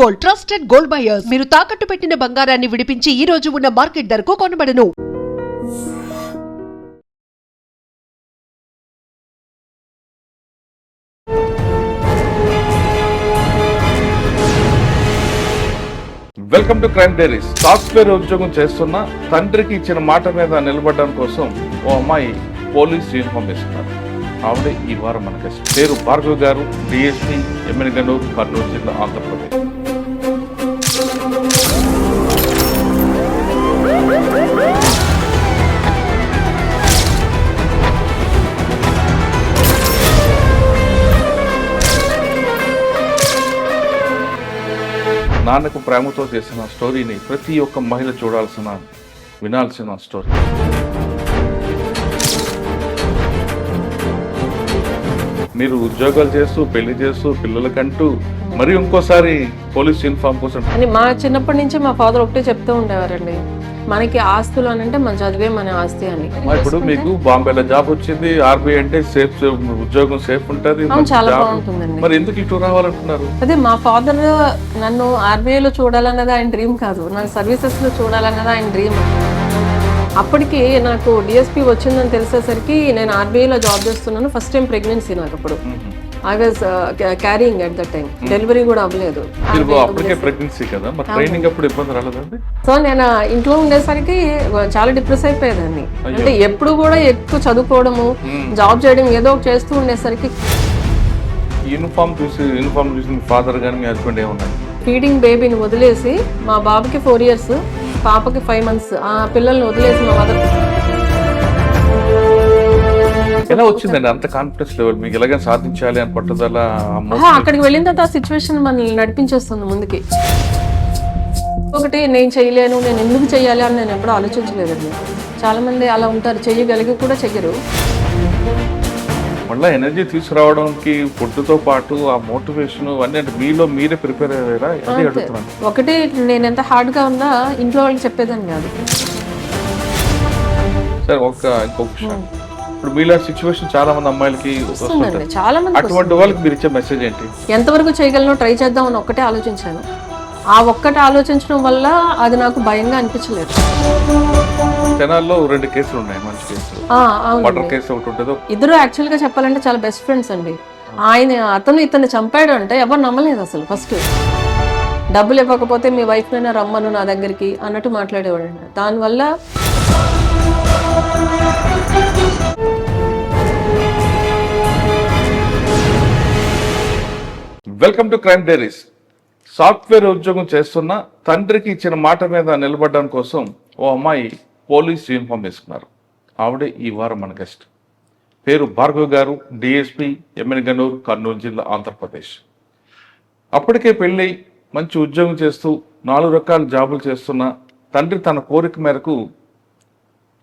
Gold, trusted gold buyers. మీరు తాకట్టు పెట్టిన బంగారాన్ని విడిపించి ఈ రోజు ఉన్న మార్కెట్ ధరకు కొనబడను. Welcome to crime diaries. Software ఉద్యోగం చేస్తున్న తండ్రికి ఇచ్చిన మాట మీద నిలబడడం కోసం ఓ అమ్మాయి పోలీస్ యూనిఫామ్ వేసుకున్నారు. ఆవిడే ఈ వారం మన గెస్ట్. పేరు భార్గవ్ గారు, డిఎస్పీ, ఎమ్మెల్యేగనూరు, కర్నూలు జిల్లా, ఆంధ్రప్రదేశ్. నాన్నకు ప్రేమతో చేసిన స్టోరీని ప్రతి ఒక్క మహిళ చూడాల్సిన, వినాల్సిన స్టోరీ. మీరు ఉద్యోగాలు చేస్తూ, పెళ్లి చేస్తూ, పిల్లలకంటూ మరి ఇంకోసారి పోలీస్ యూనిఫామ్ కోసం అని మా చిన్నప్పటి నుంచి మా ఫాదర్ ఒకటే చెప్తూ ఉండేవారండి, మనకి ఆస్తులు అని అంటే మన చదివే మన ఆస్తి అని. ఇప్పుడు మీకు బాంబేలో జాబ్ వచ్చింది, ఆర్బీఐ అంటే సేఫ్, ఉద్యోగం సేఫ్ ఉంటది, చాలా బాగుంటుందండి. మరి ఎందుకు ఇటు రావాలంటున్నారు? అదే మా ఫాదర్ నన్ను ఆర్బీఐలో చూడాలన్నది ఆయన డ్రీమ్ కాదు, నాకు సర్వీసెస్ లో చూడాలన్నది ఆయన డ్రీమ్. అప్పటికి నాకు డిఎస్పీ వచ్చిందని తెలిసేసరికి నేను ఆర్బీఐలో జాబ్ చేస్తున్నాను. ఫస్ట్ టైం ప్రెగ్నెన్సీ నాకు అప్పుడు. I was carrying at that time, delivery కూడా అవ్వలేదు. సో నేను ఇంట్లో ఉండేసరికి చాలా డిప్రెస్ అయిపోయేదాన్ని. అంటే ఎప్పుడు కూడా ఎక్కువ చదువుకోవడము, జాబ్ చేయడం, ఏదో ఒకటి చేస్తూ ఉండేసరికి. యూనిఫామ్ చూసి ఫాదర్ గాని మీ హస్బెండ్ ఏమన్నారు? ఫీడింగ్ బేబీని వదిలేసి, మా బాబుకి 4 years, పాపకి 5 months, ఆ పిల్లల్ని వదిలేసి మా మదర్. ఎలా వచ్చిందండి అంత కాన్ఫిడెన్స్ లెవెల్ మీకు? ఎలాగైనా సాధించాలి అని పట్టుదల? అక్కడికి వెళ్ళిన తర్వాత ఆ సిచ్యువేషన్ మనల్ని నడిపించేస్తుంది ముందుకి. ఒకటి నేను చేయలేను, నేను ఎందుకు చెయ్యాలి అని నేను ఎప్పుడూ ఆలోచించలేదండి. చాలా మంది అలా ఉంటారు, చెయ్యగలిగి కూడా చెయ్యరు. మళ్ళీ ఎనర్జీ తీసుకురావడానికి ఫుడ్తో పాటు ఆ మోటివేషన్ అన్నీ అంటే మీలో మీరే ప్రిపేర్ అయ్యారా? అదే అడుగుతున్నాను. ఒకటి నేను ఎంత హార్డ్గా ఉన్నా ఇంట్లో వాళ్ళకి చెప్పేదాన్ని కాదు. సరే, ఇంకొక విషయం, ఇప్పుడు మీలా సిచ్యువేషన్ చాలా మంది అమ్మాయిలకి వస్తుందండి, చాలా మంది. అటువంటి వాళ్ళకి మీరు ఇచ్చే మెసేజ్ ఏంటి? ఎంతవరకు చేయగలను ట్రై చేద్దాం అని ఒక్కటే ఆలోచించాను. ఆ ఒక్కటి ఆలోచించడం వల్ల అది నాకు భయంగా అనిపించలేదు. జనాల్లో 2 కేసులు ఉన్నాయి, మంచి కేసులు. మర్డర్ కేసు ఒకటి ఉంటుంది. ఇద్దరు యాక్చువల్ గా చెప్పాలంటే చాలా బెస్ట్ ఫ్రెండ్స్ అండి. అతను ఇతన్ని చంపాడు అంటే ఎవరు నమ్మలేదు అసలు. ఫస్ట్ డబ్బులు ఇవ్వకపోతే మీ వైఫ్ నైనా రమ్మను నా దగ్గరికి అన్నట్టు మాట్లాడేవాడు. దానివల్ల welcome to crime diaries. Software ఉద్యోగం చేస్తున్న తండ్రికి ఇచ్చిన మాట మీద నిలబడడం కోసం ఓ అమ్మాయి పోలీస్ యూనిఫామ్ వేసుకున్నారు. ఆవిడే ఈ వారం మన గెస్ట్. పేరు భార్గవ్ గారు, డిఎస్పీ, ఎమ్మెల్యేగనూరు, కర్నూలు జిల్లా, ఆంధ్రప్రదేశ్. అప్పటికే పెళ్ళై మంచి ఉద్యోగం చేస్తూ 4 రకాల జాబులు చేస్తున్న తండ్రి తన కోరిక మేరకు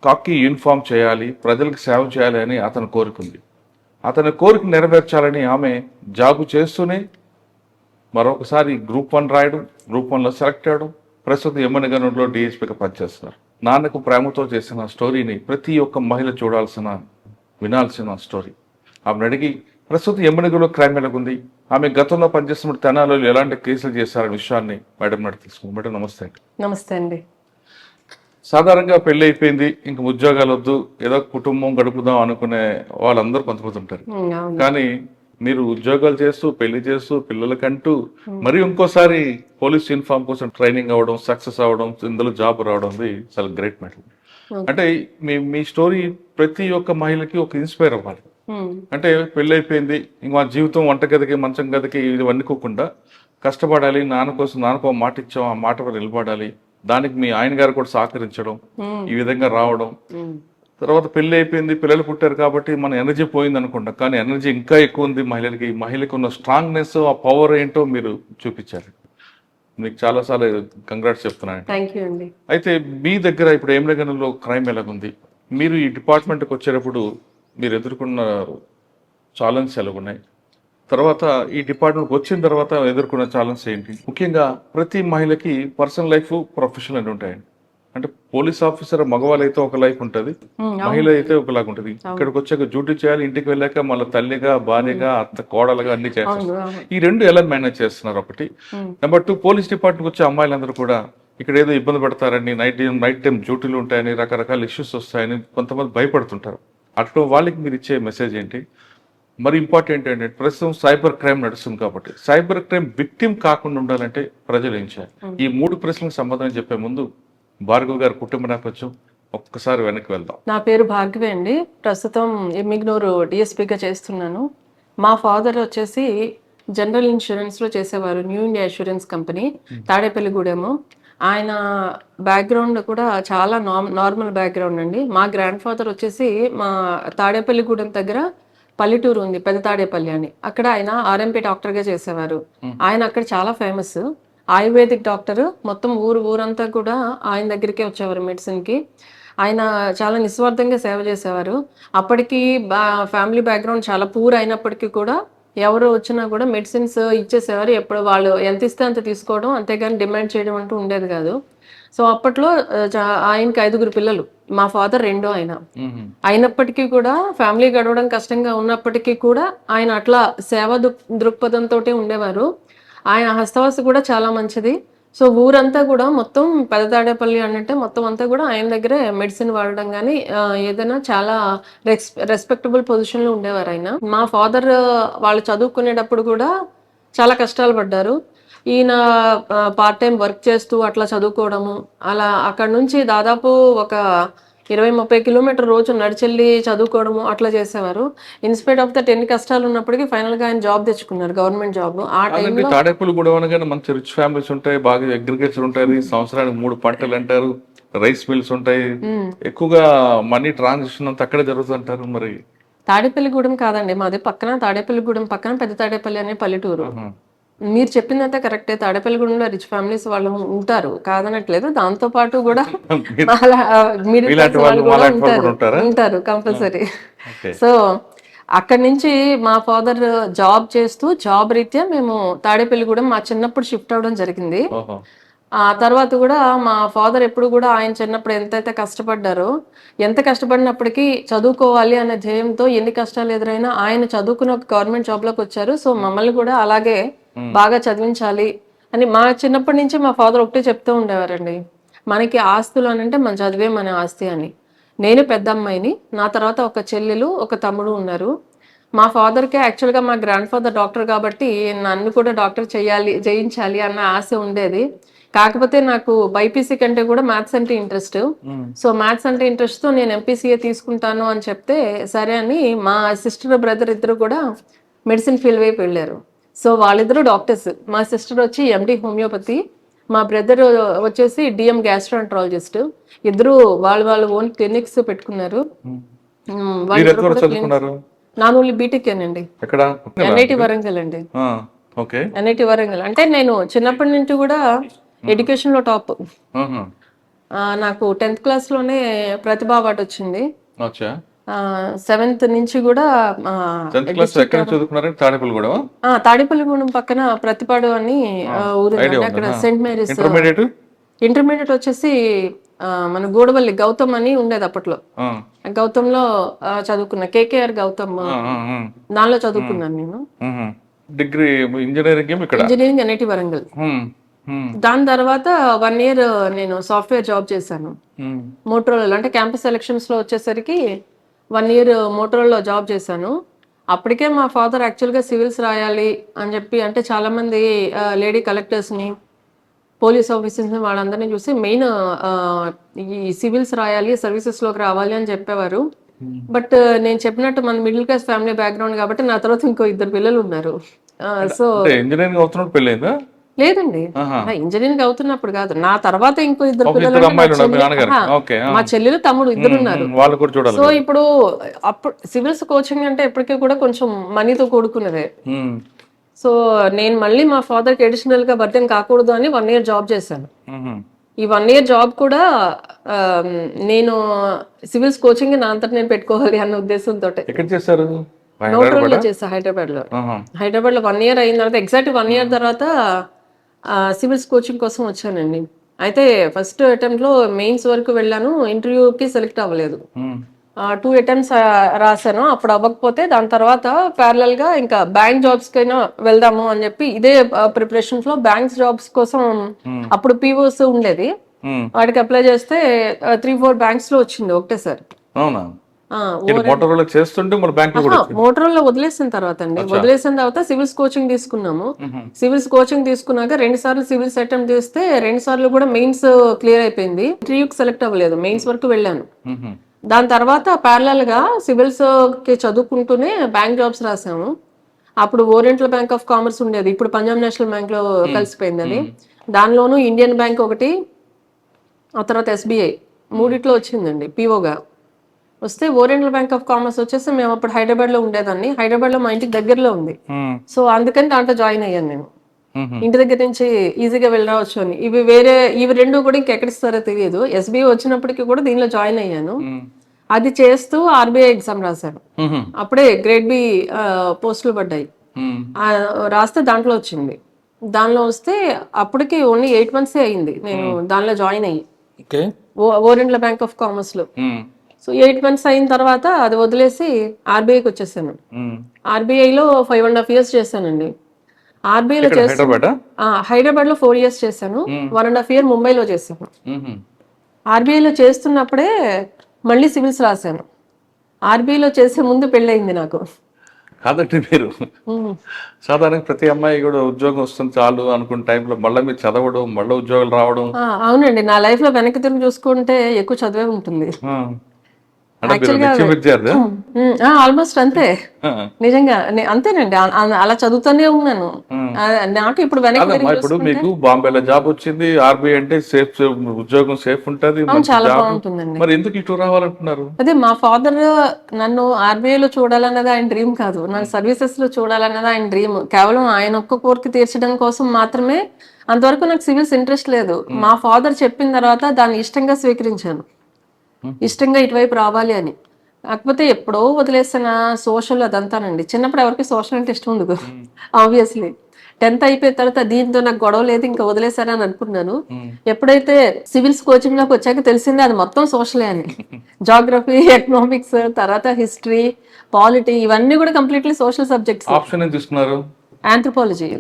కాకి యూనిఫామ్ చేయాలి, ప్రజలకు సేవ చేయాలి అని అతని కోరిక ఉంది. అతని కోరిక నెరవేర్చాలని ఆమె జాబు చేస్తూనే మరొకసారి గ్రూప్ 1 రాయడం, గ్రూప్ 1లో సెలెక్ట్ అవ్వడం, ప్రస్తుతం ఎమ్మెల్యేగనూరులో డిఎస్పీగా పనిచేస్తున్నారు. నాన్నకు ప్రేమతో చేసిన స్టోరీని ప్రతి ఒక్క మహిళ చూడాల్సిన, వినాల్సిన స్టోరీ. ఆమెను అడిగి ప్రస్తుతం ఎమ్మెల్యేగనూరులో క్రైమ్ ఎలాగుంది, ఆమె గతంలో పనిచేస్తున్న తెనాలలో ఎలాంటి కేసులు చేశారనే విషయాన్ని మేడం నాటి తీసుకుంది. మేడం నమస్తే అండి. నమస్తే అండి. సాధారణంగా పెళ్లి అయిపోయింది, ఇంక ఉద్యోగాలు వద్దు, ఏదో కుటుంబం గడుపుదాం అనుకునే వాళ్ళందరూ కొంతమంది ఉంటారు. కానీ మీరు ఉద్యోగాలు చేస్తూ, పెళ్లి చేస్తూ, పిల్లలకంటూ మరి ఇంకోసారి పోలీస్ యూనిఫామ్ కోసం ట్రైనింగ్ అవ్వడం, సక్సెస్ అవ్వడం, ఇందులో జాబ్ రావడం చాలా గ్రేట్ మ్యాటర్. అంటే మీ స్టోరీ ప్రతి ఒక్క మహిళకి ఒక ఇన్స్పైర్ అవ్వాలి. అంటే పెళ్లి అయిపోయింది, ఇంక మా జీవితం వంటగదికి, మంచం గదికి ఇవన్నీ కోకుండా కష్టపడాలి, నాన్నకో మాట ఇచ్చాం, ఆ మాట నిలబడాలి, దానికి మీ ఆయన గారు కూడా సహకరించడం, ఈ విధంగా రావడం. తర్వాత పెళ్లి అయిపోయింది, పిల్లలు పుట్టారు కాబట్టి మన ఎనర్జీ పోయింది అనుకుంటా, కానీ ఎనర్జీ ఇంకా ఎక్కువ ఉంది మహిళలకి. మహిళకి ఉన్న స్ట్రాంగ్నెస్, ఆ పవర్ ఏంటో మీరు చూపించారు. మీకు చాలాసార్లు కంగ్రాట్స్ చెప్తున్నాను. అయితే మీ దగ్గర ఇప్పుడు ఎమ్మెల్యేగనూరులో క్రైమ్ ఎలాగుంది, మీరు ఈ డిపార్ట్మెంట్కి వచ్చేటప్పుడు మీరు ఎదుర్కొన్న ఛాలెంజ్ ఎలాగున్నాయి, తర్వాత ఈ డిపార్ట్మెంట్కి వచ్చిన తర్వాత ఎదుర్కొన్న ఛాలెంజ్ ఏంటి? ముఖ్యంగా ప్రతి మహిళకి పర్సనల్ లైఫ్, ప్రొఫెషనల్ అని ఉంటాయండి. అంటే పోలీస్ ఆఫీసర్ మగవాళ్ళు అయితే ఒక లైఫ్ ఉంటుంది, మహిళ అయితే ఒకలాగా ఉంటుంది. ఇక్కడికి వచ్చాక డ్యూటీ చేయాలి, ఇంటికి వెళ్ళాక మళ్ళీ తల్లిగా, భార్యగా, అత్త, కోడలుగా అన్ని చేస్తారు. ఈ రెండు ఎలా మేనేజ్ చేస్తున్నారు? ఒకటి. నెంబర్ 2, పోలీస్ డిపార్ట్మెంట్ వచ్చే అమ్మాయిలందరూ కూడా ఇక్కడ ఏదో ఇబ్బంది పడతారని, నైట్ టైం డ్యూటీలు ఉంటాయని, రకరకాల ఇష్యూస్ వస్తాయని కొంతమంది భయపడుతుంటారు. అట్లా వాళ్ళకి మీరు ఇచ్చే మెసేజ్ ఏంటి? మరి ఇంపార్టెంట్ ఏంటంటే ప్రస్తుతం సైబర్ క్రైమ్ నడుస్తుంది కాబట్టి సైబర్ క్రైమ్ విక్టిమ్ కాకుండా ఉండాలంటే ప్రజలు ఏం చేయాలి? ఈ 3 ప్రశ్నలకు సమాధానం చెప్పే ముందు భార్గవ్ గారి కుటుంబ నేపథ్యం ఒక్కసారి వెనక్కి వెళ్దాం. నా పేరు భార్గవి అండి. ప్రస్తుతం ఎమ్మిగ్నూరు డిఎస్పీగా చేస్తున్నాను. మా ఫాదర్ వచ్చేసి జనరల్ ఇన్సూరెన్స్లో చేసేవారు, న్యూ ఇండియా ఇన్సూరెన్స్ కంపెనీ, తాడేపల్లిగూడెము. ఆయన బ్యాక్గ్రౌండ్ కూడా చాలా నార్మల్ బ్యాక్గ్రౌండ్ అండి. మా గ్రాండ్ ఫాదర్ వచ్చేసి మా తాడేపల్లిగూడెం దగ్గర పల్లెటూరు ఉంది, పెద్ద తాడేపల్లి అని, అక్కడ ఆయన ఆర్ఎంపీ డాక్టర్గా చేసేవారు. ఆయన అక్కడ చాలా ఫేమస్ ఆయుర్వేదిక్ డాక్టర్. మొత్తం ఊరంతా కూడా ఆయన దగ్గరికే వచ్చేవారు మెడిసిన్కి. ఆయన చాలా నిస్వార్థంగా సేవ చేసేవారు. అప్పటికి ఫ్యామిలీ బ్యాక్గ్రౌండ్ చాలా పూర్ అయినప్పటికీ కూడా ఎవరు వచ్చినా కూడా మెడిసిన్స్ ఇచ్చేసేవారు. ఎప్పుడు వాళ్ళు ఎంత ఇస్తే అంత తీసుకోవడం, అంతేగాని డిమాండ్ చేయడం అంటూ ఉండేది కాదు. సో అప్పట్లో ఆయనకి 5 పిల్లలు, మా ఫాదర్ 2 ఆయన. అయినప్పటికీ కూడా ఫ్యామిలీ గడవడం కష్టంగా ఉన్నప్పటికీ కూడా ఆయన అట్లా సేవా దృక్పథంతో ఉండేవారు. ఆయన హస్తవాసి కూడా చాలా మంచిది. సో ఊరంతా కూడా మొత్తం పెద్ద తాడేపల్లి అంటే మొత్తం అంతా కూడా ఆయన దగ్గరే మెడిసిన్ వాడడం కానీ ఏదైనా చాలా రెస్పెక్టబుల్ పొజిషన్లో ఉండేవారు ఆయన. మా ఫాదర్ వాళ్ళు చదువుకునేటప్పుడు కూడా చాలా కష్టాలు పడ్డారు. ఈయన పార్ట్ టైం వర్క్ చేస్తూ అట్లా చదువుకోవడము, అలా అక్కడ నుంచి దాదాపు ఒక 20-30 కిలోమీటర్ రోజు నడిచెళ్ళి చదువుకోవడము అట్లా చేసేవారు. ఇన్స్పైట్ ఆఫ్ దట్ ఎన్ని కష్టాలు ఉన్నప్పటికీ ఫైనల్ గా ఆయన జాబ్ తెచ్చుకున్నారు, గవర్నమెంట్ జాబ్. ఆ టైంలో తాడేపల్లిగూడెం అనగానే మంచి రిచ్ ఫ్యామిలీస్ ఉంటాయి, బాగా అగ్రికల్చర్ ఉంటుంది, సంవత్సరానికి 3 పంటలు అంటారు, రైస్ మిల్స్ ఉంటాయి, ఎక్కువగా మనీ ట్రాన్సాక్షన్ అంతా అక్కడే జరుగుతుంటారు. మరి తాడేపల్లిగూడెం కాదండి మాది, పక్కన తాడేపల్లిగూడెం పక్కన పెద్ద తాడేపల్లి అనే పల్లెటూరు. మీరు చెప్పిందంతా కరెక్టే, తాడేపల్లిగూడెంలో రిచ్ ఫ్యామిలీస్ వాళ్ళు ఉంటారు, కాదనట్లేదు. దాంతో పాటు కూడా మిడిల్ క్లాస్ వాళ్ళు కూడా ఉంటారు కంపల్సరీ. సో అక్కడి నుంచి మా ఫాదర్ జాబ్ చేస్తూ జాబ్ రీత్యా మేము తాడేపల్లిగూడెం మా చిన్నప్పుడు షిఫ్ట్ అవడం జరిగింది. ఆ తర్వాత కూడా మా ఫాదర్ ఎప్పుడు కూడా ఆయన చిన్నప్పుడు ఎంతైతే కష్టపడ్డారో, ఎంత కష్టపడినప్పటికీ చదువుకోవాలి అనే ధ్యేయంతో ఎన్ని కష్టాలు ఎదురైనా ఆయన చదువుకుని ఒక గవర్నమెంట్ జాబ్లోకి వచ్చారు. సో మమ్మల్ని కూడా అలాగే బాగా చదివించాలి అని మా చిన్నప్పటి నుంచి మా ఫాదర్ ఒకటే చెప్తూ ఉండేవారండి, మనకి ఆస్తులు అని అంటే మన చదివే మన ఆస్తి అని. నేను పెద్ద అమ్మాయిని, నా తర్వాత ఒక చెల్లెలు ఒక తమ్ముడు ఉన్నారు. మా ఫాదర్కే యాక్చువల్గా మా గ్రాండ్ ఫాదర్ డాక్టర్ కాబట్టి నన్ను కూడా డాక్టర్ చేయించాలి అన్న ఆశ ఉండేది. కాకపోతే నాకు బైపీసీ కంటే కూడా మ్యాథ్స్ అంటే ఇంట్రెస్ట్. సో మ్యాథ్స్ అంటే ఇంట్రెస్ట్తో నేను ఎంపీసీఏ తీసుకుంటాను అని చెప్తే సరే అని మా సిస్టర్ బ్రదర్ ఇద్దరు కూడా మెడిసిన్ ఫీల్డ్ వైపు వెళ్ళారు. సో వాళ్ళిద్దరూ డాక్టర్స్. మా సిస్టర్ వచ్చి ఎండి హోమియోపతి, మా బ్రదర్ వచ్చేసి డిఎం గ్యాస్ట్రోఎంట్రాలజిస్ట్. ఇద్దరు వాళ్ళ ఓన్ క్లినిక్స్ పెట్టుకున్నారు. నాన్ ఓన్లీ బీటెక్ అండి, ఎన్ఐటి వరంగల్ అండి. ఎన్ఐటి వరంగల్ అంటే నేను చిన్నప్పటి నుంచి కూడా ఎడ్యుకేషన్ లో టాప్. నాకు 10th క్లాస్లోనే ప్రతిభా అవార్డు వచ్చింది. 7th నుంచి కూడా తాడేపల్లిగూడెం పక్కన ప్రతిపాడు అని ఊరు, అక్కడ సెయింట్ మేరీస్. ఇంటర్మీడియట్ వచ్చేసి మన గూడవల్లి గౌతమ్ అని ఉండేది అప్పట్లో, గౌతమ్ లో చదువుకున్నా, కేకేఆర్ గౌతమ్, దానిలో చదువుకున్నాను నేను. Degree engineering NIT Warangal. దాని తర్వాత 1 year నేను సాఫ్ట్వేర్ జాబ్ చేశాను మోటరోలా. అంటే క్యాంపస్ సెలక్షన్స్ లో వచ్చేసరికి 1 year మోటరోలా జాబ్ చేశాను. అప్పటికే మా ఫాదర్ యాక్చువల్గా సివిల్స్ రాయాలి అని చెప్పి, అంటే చాలా మంది లేడీ కలెక్టర్స్ని, పోలీస్ ఆఫీసర్స్ని వాళ్ళందరినీ చూసి మెయిన్ ఈ సివిల్స్ రాయాలి, సర్వీసెస్లోకి రావాలి అని చెప్పేవారు. బట్ నేను చెప్పినట్టు మన మిడిల్ క్లాస్ ఫ్యామిలీ బ్యాక్గ్రౌండ్ కాబట్టి నా తర్వాత ఇంకో 2 పిల్లలు ఉన్నారు. సో ఇంజనీరింగ్ అవుతున్నప్పుడు పెళ్ళైందా? లేదండి, ఇంజనీరింగ్ అవుతున్నప్పుడు కాదు, నా తర్వాత ఇంకో 2 పిల్లలు, మా చెల్లెలు తమ్ముడు ఇద్దరు ఉన్నారు. సో ఇప్పుడు అప్పుడు సివిల్స్ కోచింగ్ అంటే ఎప్పటికీ కూడా కొంచెం మనీతో కూడుకున్నదే. సో నేను మళ్ళీ మా ఫాదర్కి అడిషనల్ గా బర్డెన్ కాకూడదు అని 1 year జాబ్ చేశాను. ఈ 1 year జాబ్ కూడా నేను సివిల్స్ కోచింగ్ నా అంతటా నేను పెట్టుకోవాలి అన్న ఉద్దేశంతో నోట్రోల్లో చేసా, హైదరాబాద్ లో 1 year అయిన తర్వాత, ఎగ్జాక్ట్ 1 year తర్వాత సివిల్స్ కోచింగ్ కోసం వచ్చానండి. అయితే ఫస్ట్ అటెంప్ట్ లో మెయిన్స్ వరకు వెళ్ళాను, ఇంటర్వ్యూకి సెలెక్ట్ అవ్వలేదు. 2 అటెంప్ట్స్ రాశాను, అప్పుడు అవ్వకపోతే దాని తర్వాత ప్యారలల్ గా ఇంకా బ్యాంక్ జాబ్స్ కైనా వెళ్దాము అని చెప్పి ఇదే ప్రిపరేషన్స్ లో బ్యాంక్స్ జాబ్స్ కోసం అప్పుడు పీఓస్ ఉండేది, వాటికి అప్లై చేస్తే 3-4 బ్యాంక్స్ లో వచ్చింది ఒకటేసారి. అవునా? మోటరోలా చేస్తుంటే మన బ్యాంక్ కూడా మోటరోలా వదిలేసిన తర్వాత వదిలేసిన తర్వాత సివిల్స్ కోచింగ్ తీసుకున్నాము. సివిల్స్ కోచింగ్ తీసుకున్నాక 2 సార్లు సివిల్స్ అటెంప్ట్ చేస్తే 2 సార్లు కూడా మెయిన్స్ క్లియర్ అయిపోయింది, ఇంటర్వ్యూకి సెలెక్ట్ అవ్వలేదు, మెయిన్స్ వరకు వెళ్ళాను. దాని తర్వాత ప్యారలల్ గా సివిల్స్ కి చదువుకుంటూనే బ్యాంక్ జాబ్స్ రాసాము. అప్పుడు ఓరియంటల్ బ్యాంక్ ఆఫ్ కామర్స్ ఉండేది, ఇప్పుడు పంజాబ్ నేషనల్ బ్యాంక్ లో కలిసిపోయింది అది. దానిలోనూ ఇండియన్ బ్యాంక్ ఒకటి, ఆ తర్వాత SBI, మూడిట్లో వచ్చిందండి పీఓగా. వస్తే ఓరియంటల్ బ్యాంక్ ఆఫ్ కామర్స్ వచ్చేసి మేము అప్పుడు హైదరాబాద్ లో ఉండేదాన్ని, హైదరాబాద్ లో మా ఇంటికి దగ్గరలో ఉంది. సో అందుకని దాంట్లో జాయిన్ అయ్యాను నేను. ఇంటి దగ్గర నుంచి ఈజీగా వెళ్ళరావచ్చు అని. ఇవి రెండు కూడా ఇంకెక్కడిస్తారో తెలియదు. SBI వచ్చినప్పటికీ కూడా దీనిలో జాయిన్ అయ్యాను. అది చేస్తూ RBI ఎగ్జామ్ రాశాను. అప్పుడే గ్రేడ్ B పోస్టులు పడ్డాయి. రాస్తే దాంట్లో వచ్చింది. దానిలో వస్తే అప్పటికి ఓన్లీ 8 months అయింది నేను దానిలో జాయిన్ అయ్యి, ఓరియంటల్ బ్యాంక్ ఆఫ్ కామర్స్ లో. సో 8 months అయిన తర్వాత అది వదిలేసి RBIకి వచ్చేసాను. RBIలో 5.5 years చేశానండి. RBIలో హైదరాబాద్ లో 4 years చేశాను, 1.5 year ముంబైలో చేశాను. RBIలో చేస్తున్నప్పుడే మళ్ళీ సివిల్స్ రాశాను. RBIలో చేసే ముందు పెళ్ళయింది నాకు. కాదండి, మీరు సాధారణంగా ప్రతి అమ్మాయి కూడా ఉద్యోగం వస్తుంది చాలు అనుకున్న టైంలో మళ్ళీ మీరు చదవడం, మళ్ళీ ఉద్యోగాలు రావడం. అవునండి, నా లైఫ్ లో వెనక్కి తిరిగి చూసుకుంటే ఎక్కువ చదివే ఉంటుంది. ఆల్మోస్ట్ అంతే, నిజంగా అంతేనండి. అలా చదువుతూనే ఉన్నాను. నాకు ఇప్పుడు ఇప్పుడు మీకు బాంబేలో జాబ్ వచ్చింది, RBI అంటే సేఫ్, ఉద్యోగం సేఫ్ ఉంటది, చాలా బాగుంటుందండి. మరి ఎందుకు ఇటు రావాలంటున్నారు? అదే మా ఫాదర్ నన్ను RBIలో చూడాలన్నది ఆయన డ్రీమ్ కాదు, నన్ను సర్వీసెస్ లో చూడాలన్నది ఆయన డ్రీమ్. కేవలం ఆయన ఒక్క కోరిక తీర్చడం కోసం మాత్రమే. అంతవరకు నాకు సివిల్స్ ఇంట్రెస్ట్ లేదు. మా ఫాదర్ చెప్పిన తర్వాత దాన్ని ఇష్టంగా స్వీకరించాను, ఇష్టంగా ఇటువైపు రావాలి అని. కాకపోతే ఎప్పుడో వదిలేసిన సోషల్ అదంతానండి. చిన్నప్పుడు ఎవరికి సోషల్ అంటే ఇష్టం ఉండదు ఆబ్వియస్లీ. 10th అయిపోయిన తర్వాత దీంతో నాకు గొడవ లేదు, ఇంకా వదిలేసానని అనుకున్నాను. ఎప్పుడైతే సివిల్స్ కోచింగ్ లోకి వచ్చాక తెలిసిందే అది మొత్తం సోషలే అని. జాగ్రఫీ, ఎకనామిక్స్, తర్వాత హిస్టరీ, పాలిటీ, ఇవన్నీ కూడా కంప్లీట్లీ సోషల్ సబ్జెక్ట్స్. ఆప్షన్ ఏం తీసుకున్నారు? ఆంథ్రోపాలజీ.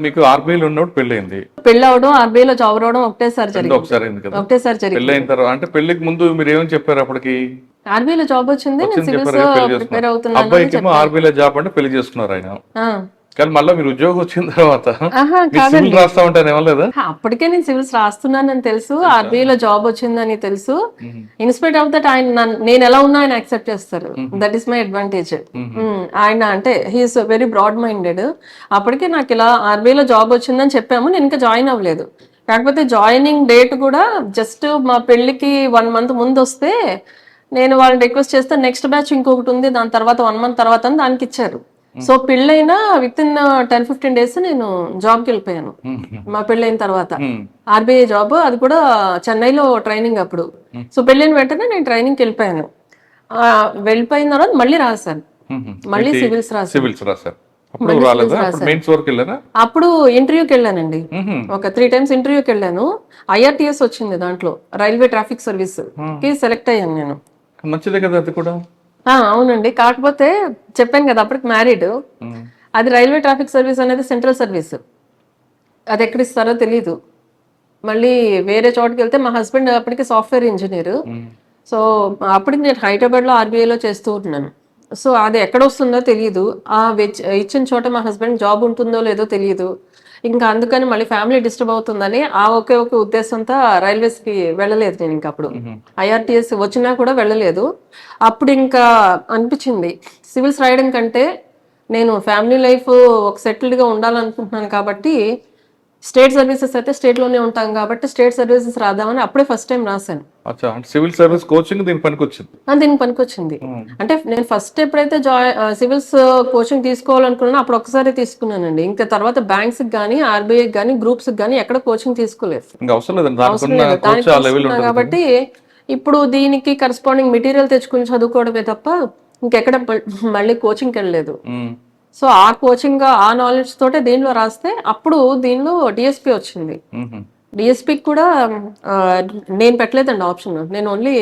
మీకు RBIలో ఉన్నప్పుడు పెళ్ళైంది, పెళ్ళి అవడం RBIలో జాబ్ రావడం ఒకటేసారి జరిగింది. పెళ్ళైన తర్వాత అంటే పెళ్లికి ముందు మీరు ఏమని చెప్పారు? అప్పటికి RBIలో జాబ్ వచ్చింది, నేను సివిల్స్ ప్రిపేర్ అవుతున్నాను. అబ్బాయికి RBIలో జాబ్ అంటే పెళ్లి చేసుకున్నారు ఆయన. కానీ మళ్ళీ మీరు ఉద్యోగం వచ్చిన తర్వాత రాస్తా ఉంటాను ఏమలేదా? అప్పటికే నేను సివిల్స్ రాస్తున్నానని తెలుసు, RBIలో జాబ్ వచ్చిందని తెలుసు. ఇన్స్పైట్ ఆఫ్ దట్ ఆయన నేను ఎలా ఉన్నా ఆయన యాక్సెప్ట్ చేస్తారు. That is my advantage. ఆయన అంటే హీఈస్ వెరీ బ్రాడ్ మైండెడ్. అప్పటికే నాకు ఇలా RBIలో జాబ్ వచ్చిందని చెప్పాము, నేను ఇంకా జాయిన్ అవ్వలేదు. కాకపోతే జాయినింగ్ డేట్ కూడా జస్ట్ మా పెళ్లికి 1 month ముందు వస్తే నేను వాళ్ళని రిక్వెస్ట్ చేస్తే నెక్స్ట్ బ్యాచ్ ఇంకొకటి ఉంది, దాని తర్వాత 1 month తర్వాత అని దానికి ఇచ్చారు. సో పెళ్ళైనా వితిన్ 10-15 days నేను జాబ్కి వెళ్ళిపోయాను. మా పెళ్ళైన తర్వాత RBI జాబ్, అది కూడా చెన్నైలో ట్రైనింగ్ అప్పుడు. సో పెళ్ళైన వెంటనే నేను ట్రైనింగ్కి వెళ్ళిపోయాను. వెళ్ళిపోయిన తర్వాత మళ్ళీ రాశాను, మళ్ళీ సివిల్స్ రాశాను. అప్పుడు ఇంటర్వ్యూకి వెళ్ళానండి, ఒక 3 times ఇంటర్వ్యూకి వెళ్ళాను. IRTS వచ్చింది, దాంట్లో రైల్వే ట్రాఫిక్ సర్వీస్ కి సెలెక్ట్ అయ్యాను నేను. మంచిదే కదా అది కూడా. అవునండి, కాకపోతే చెప్పాను కదా అప్పటికి మ్యారీడ్. అది రైల్వే ట్రాఫిక్ సర్వీస్ అనేది సెంట్రల్ సర్వీస్, అది ఎక్కడ ఇస్తారో తెలీదు. మళ్ళీ వేరే చోటుకి వెళ్తే మా హస్బెండ్ అప్పటికి సాఫ్ట్వేర్ ఇంజనీర్. సో అప్పటికి నేను హైదరాబాద్లో RBIలో చేస్తూ ఉంటున్నాను. సో అది ఎక్కడ వస్తుందో తెలియదు, ఇచ్చిన చోట మా హస్బెండ్ జాబ్ ఉంటుందో లేదో తెలియదు. ఇంకా అందుకని మళ్ళీ ఫ్యామిలీ డిస్టర్బ్ అవుతుందని ఆ ఒకే ఒక ఉద్దేశంతో రైల్వేస్ కి వెళ్ళలేదు నేను. ఇంకా అప్పుడు IRTS వచ్చినా కూడా వెళ్ళలేదు. అప్పుడు ఇంకా అనిపించింది సివిల్స్ రాయడం కంటే నేను ఫ్యామిలీ లైఫ్ ఒక సెటిల్డ్ గా ఉండాలనుకుంటున్నాను కాబట్టి స్టేట్ సర్వీసెస్ అయితే స్టేట్ లోనే ఉంటాం కాబట్టి స్టేట్ సర్వీసెస్ రాద్దామని అప్పుడే ఫస్ట్ టైం రాశాను. సివిల్ సర్వీస్ కోచింగ్ దీనికి పనికొచ్చింది. అంటే నేను ఫస్ట్ ఎప్పుడైతే సివిల్స్ కోచింగ్ తీసుకోవాలనుకున్నా అప్పుడు ఒకసారి తీసుకున్నానండి. ఇంకా తర్వాత బ్యాంక్స్ కానీ RBI కానీ గ్రూప్స్ కానీ ఎక్కడ కోచింగ్ తీసుకోలేదు కాబట్టి ఇప్పుడు దీనికి కరెస్పాండింగ్ మెటీరియల్ తెచ్చుకుని చదువుకోవడమే తప్ప ఇంకెక్కడ మళ్ళీ కోచింగ్కి వెళ్ళలేదు. సో ఆ కోచింగ్ ఆ నాలెడ్జ్ తోటే దీనిలో రాస్తే అప్పుడు దీనిలో DSP వచ్చింది. డిఎస్పీకి కూడా ఆ, నేను పెట్టలేదండి ఆప్షన్. నేను ఓన్లీ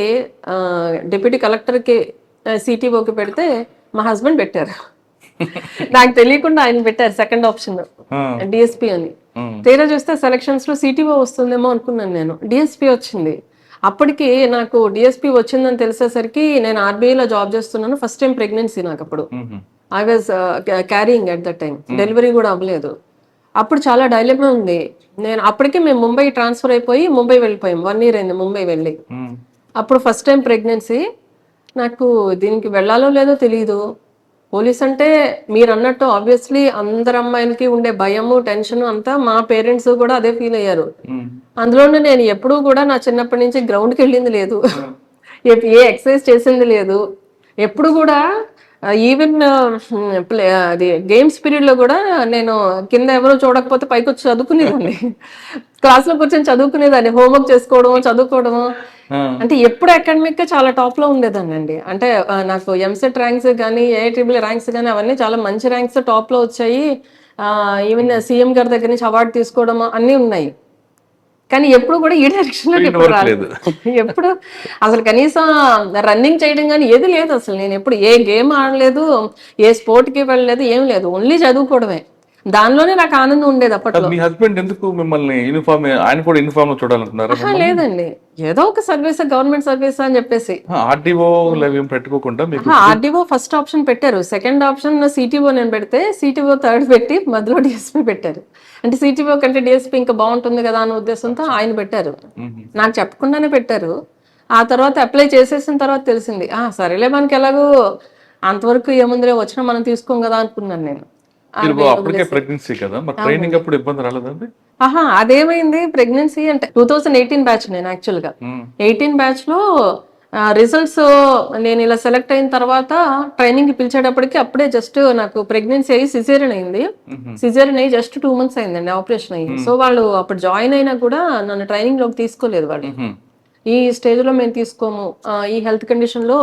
డిప్యూటీ కలెక్టర్కి సిటీఓకి పెడితే మా హస్బెండ్ పెట్టారు. నాకు తెలియకుండా ఆయన పెట్టారు సెకండ్ ఆప్షన్ డిఎస్పీ అని. తీరా చూస్తే సెలక్షన్స్ లో సిటీఓ వస్తుందేమో అనుకున్నాను, నేను డిఎస్పీ వచ్చింది. అప్పటికి నాకు డిఎస్పీ వచ్చిందని తెలిసేసరికి నేను ఆర్బీఐలో జాబ్ చేస్తున్నాను. ఫస్ట్ టైం ప్రెగ్నెన్సీ నాకు అప్పుడు. I was carrying at that time, delivery కూడా అవ్వలేదు. అప్పుడు చాలా డైలమా ఉంది. నేను అప్పటికే మేము ముంబై ట్రాన్స్ఫర్ అయిపోయి ముంబై వెళ్ళిపోయాం. 1 year అయింది ముంబై వెళ్ళి. అప్పుడు ఫస్ట్ టైం ప్రెగ్నెన్సీ. నాకు దీనికి వెళ్ళాలో లేదో తెలియదు. పోలీస్ అంటే మీరు అన్నట్టు ఆబ్వియస్లీ అందరు అమ్మాయిలకి ఉండే భయము, టెన్షన్ అంతా మా పేరెంట్స్ కూడా అదే ఫీల్ అయ్యారు. అందులోనే నేను ఎప్పుడూ కూడా నా చిన్నప్పటి నుంచి గ్రౌండ్కి వెళ్ళింది లేదు, ఏ ఎక్సర్సైజ్ చేసింది లేదు. ఎప్పుడు కూడా ఈవెన్ అది గేమ్స్ పీరియడ్ లో కూడా నేను కింద ఎవరో చూడకపోతే పైకి వచ్చి చదువుకునేదాన్ని. క్లాస్ లో కూర్చొని చదువుకునేదాన్ని, హోంవర్క్ చేసుకోవడం, చదువుకోవడం. అంటే ఎప్పుడు అకాడమిక్ గా చాలా టాప్ లో ఉండేదాన్ని అండి. అంటే నాకు ఎంసెట్ ర్యాంక్స్ కానీ ఏఐట్రిబుల్ ర్యాంక్స్ కానీ అవన్నీ చాలా మంచి ర్యాంక్స్ టాప్ లో వచ్చాయి. ఈవెన్ సీఎం గారి దగ్గర నుంచి అవార్డు తీసుకోవడం అన్నీ ఉన్నాయి. కానీ ఎప్పుడు కూడా ఈ డైరెక్షన్ లోకి ఎప్పుడు రాలేదు. ఎప్పుడు అసలు కనీసం రన్నింగ్ చేయడం కానీ ఏది లేదు. అసలు నేను ఎప్పుడు ఏ గేమ్ ఆడలేదు, ఏ స్పోర్ట్ కి వెళ్ళలేదు, ఏం లేదు. ఓన్లీ చదువుకోవడమే. దానిలోనే నాకు ఆనందం ఉండేది అప్పట్లో. మీ హస్బెండ్ ఎందుకు మిమ్మల్ని యూనిఫామ్, ఆయన కూడా యూనిఫామ్ లో చూడాలనుకున్నారా? లేదండి, ఏదో ఒక సర్వీస్, గవర్నమెంట్ సర్వీస్ అని చెప్పేసి. ఆర్డీఓ ఏం పెట్టుకోకుండా మీకు ఆర్డీఓ ఫస్ట్ ఆప్షన్ పెట్టారు. సెకండ్ ఆప్షన్ సిటీఓ నేను పెడితే సిటీఓ థర్డ్ పెట్టి మధ్యలో డిఎస్పీ పెట్టారు. అంటే సిటీఓ కంటే డిఎస్పీ ఇంకా బాగుంటుంది కదా అనే ఉద్దేశంతో ఆయన పెట్టారు. నాకు చెప్పకుండానే పెట్టారు. ఆ తర్వాత అప్లై చేసేసిన తర్వాత తెలిసింది, సరేలే మనకి ఎలాగో అంతవరకు ఏముందిలే, వచ్చినా మనం తీసుకోం కదా అనుకున్నాను నేను. అప్పటికే ప్రెగ్నెన్సీ కదా, మరి ట్రైనింగ్ అప్పుడు ఇబ్బంది రాలేదండి? అదేమైంది, ప్రెగ్నెన్సీ అంటే 2018 బ్యాచ్ నేను యాక్చువల్ గా. 18 బ్యాచ్ లో రిజల్ట్స్ నేను ఇలా సెలెక్ట్ అయిన తర్వాత ట్రైనింగ్ కి పిలిచేటప్పటికి అప్పుడే జస్ట్ నాకు ప్రెగ్నెన్సీ అయ్యి సిజేరియన్ అయింది. సిజేరియన్ అయ్యి జస్ట్ 2 months అయిందండి ఆపరేషన్ అయ్యి. సో వాళ్ళు అప్పుడు జాయిన్ అయినా కూడా నన్ను ట్రైనింగ్ లోకి తీసుకోలేదు వాళ్ళు. ఈ స్టేజ్ లో మేము తీసుకోము, ఈ హెల్త్ కండిషన్ లో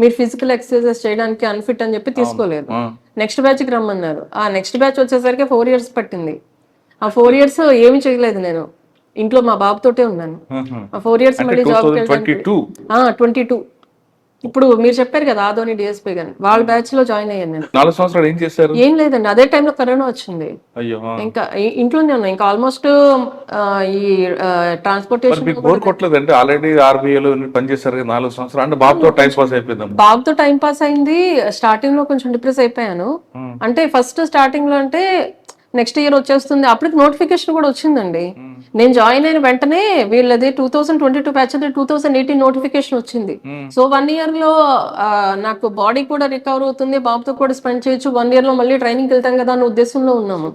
మీరు ఫిజికల్ ఎక్సర్సైజెస్ చేయడానికి అన్ఫిట్ అని చెప్పి తీసుకోలేదు. నెక్స్ట్ బ్యాచ్ కి రమ్మన్నారు. ఆ నెక్స్ట్ బ్యాచ్ వచ్చేసరికి 4 years పట్టింది. ఆ 4 years ఏమి చేయలేదు, నేను ఇంట్లో మా బాబుతోటే ఉన్నాను. ఆ 4 years మళ్ళీ జాబ్ 22. ఇప్పుడు మీరు చెప్పారు కదా ఆదోని డిఎస్పీ గాని, వాళ్ళ బ్యాచ్ లో జాయిన్ అయ్యాను నేను. 4 సంవత్సరాలు ఏం చేశారు? ఏం లేదండి, అదే టైంలో కరోనా వచ్చింది. ఇంకా ఇంట్లోనే ఉన్నా. ఇంకా ఆల్మోస్ట్ ఈ ట్రాన్స్పోర్టేషన్ బోర్ కొట్టలేదంటే ఆల్రెడీ ఆర్బీఐలో పనిచేశారు 4 సంవత్సరాలు, అంటే బాబుతో టైం పాస్ అయిపోయింది. బాబుతో టైం పాస్ అయింది. స్టార్టింగ్ లో కొంచెం డిప్రెస్ అయిపోయాను. అంటే ఫస్ట్ స్టార్టింగ్ లో అంటే నెక్స్ట్ ఇయర్ వచ్చేస్తుంది, అప్పటికి నోటిఫికేషన్ కూడా వచ్చిందండి. నేను జాయిన్ అయిన వెంటనే వీళ్ళది 2022 బ్యాచ్, 2018 నోటిఫికేషన్ వచ్చింది. సో 1 year లో నాకు బాడీ కూడా రికవర్ అవుతుంది, బాబుతో కూడా స్పెండ్ చేయొచ్చు, 1 year లో మళ్ళీ ట్రైనింగ్ వెళ్తాం కదా అన్న ఉద్దేశంలో ఉన్నాము.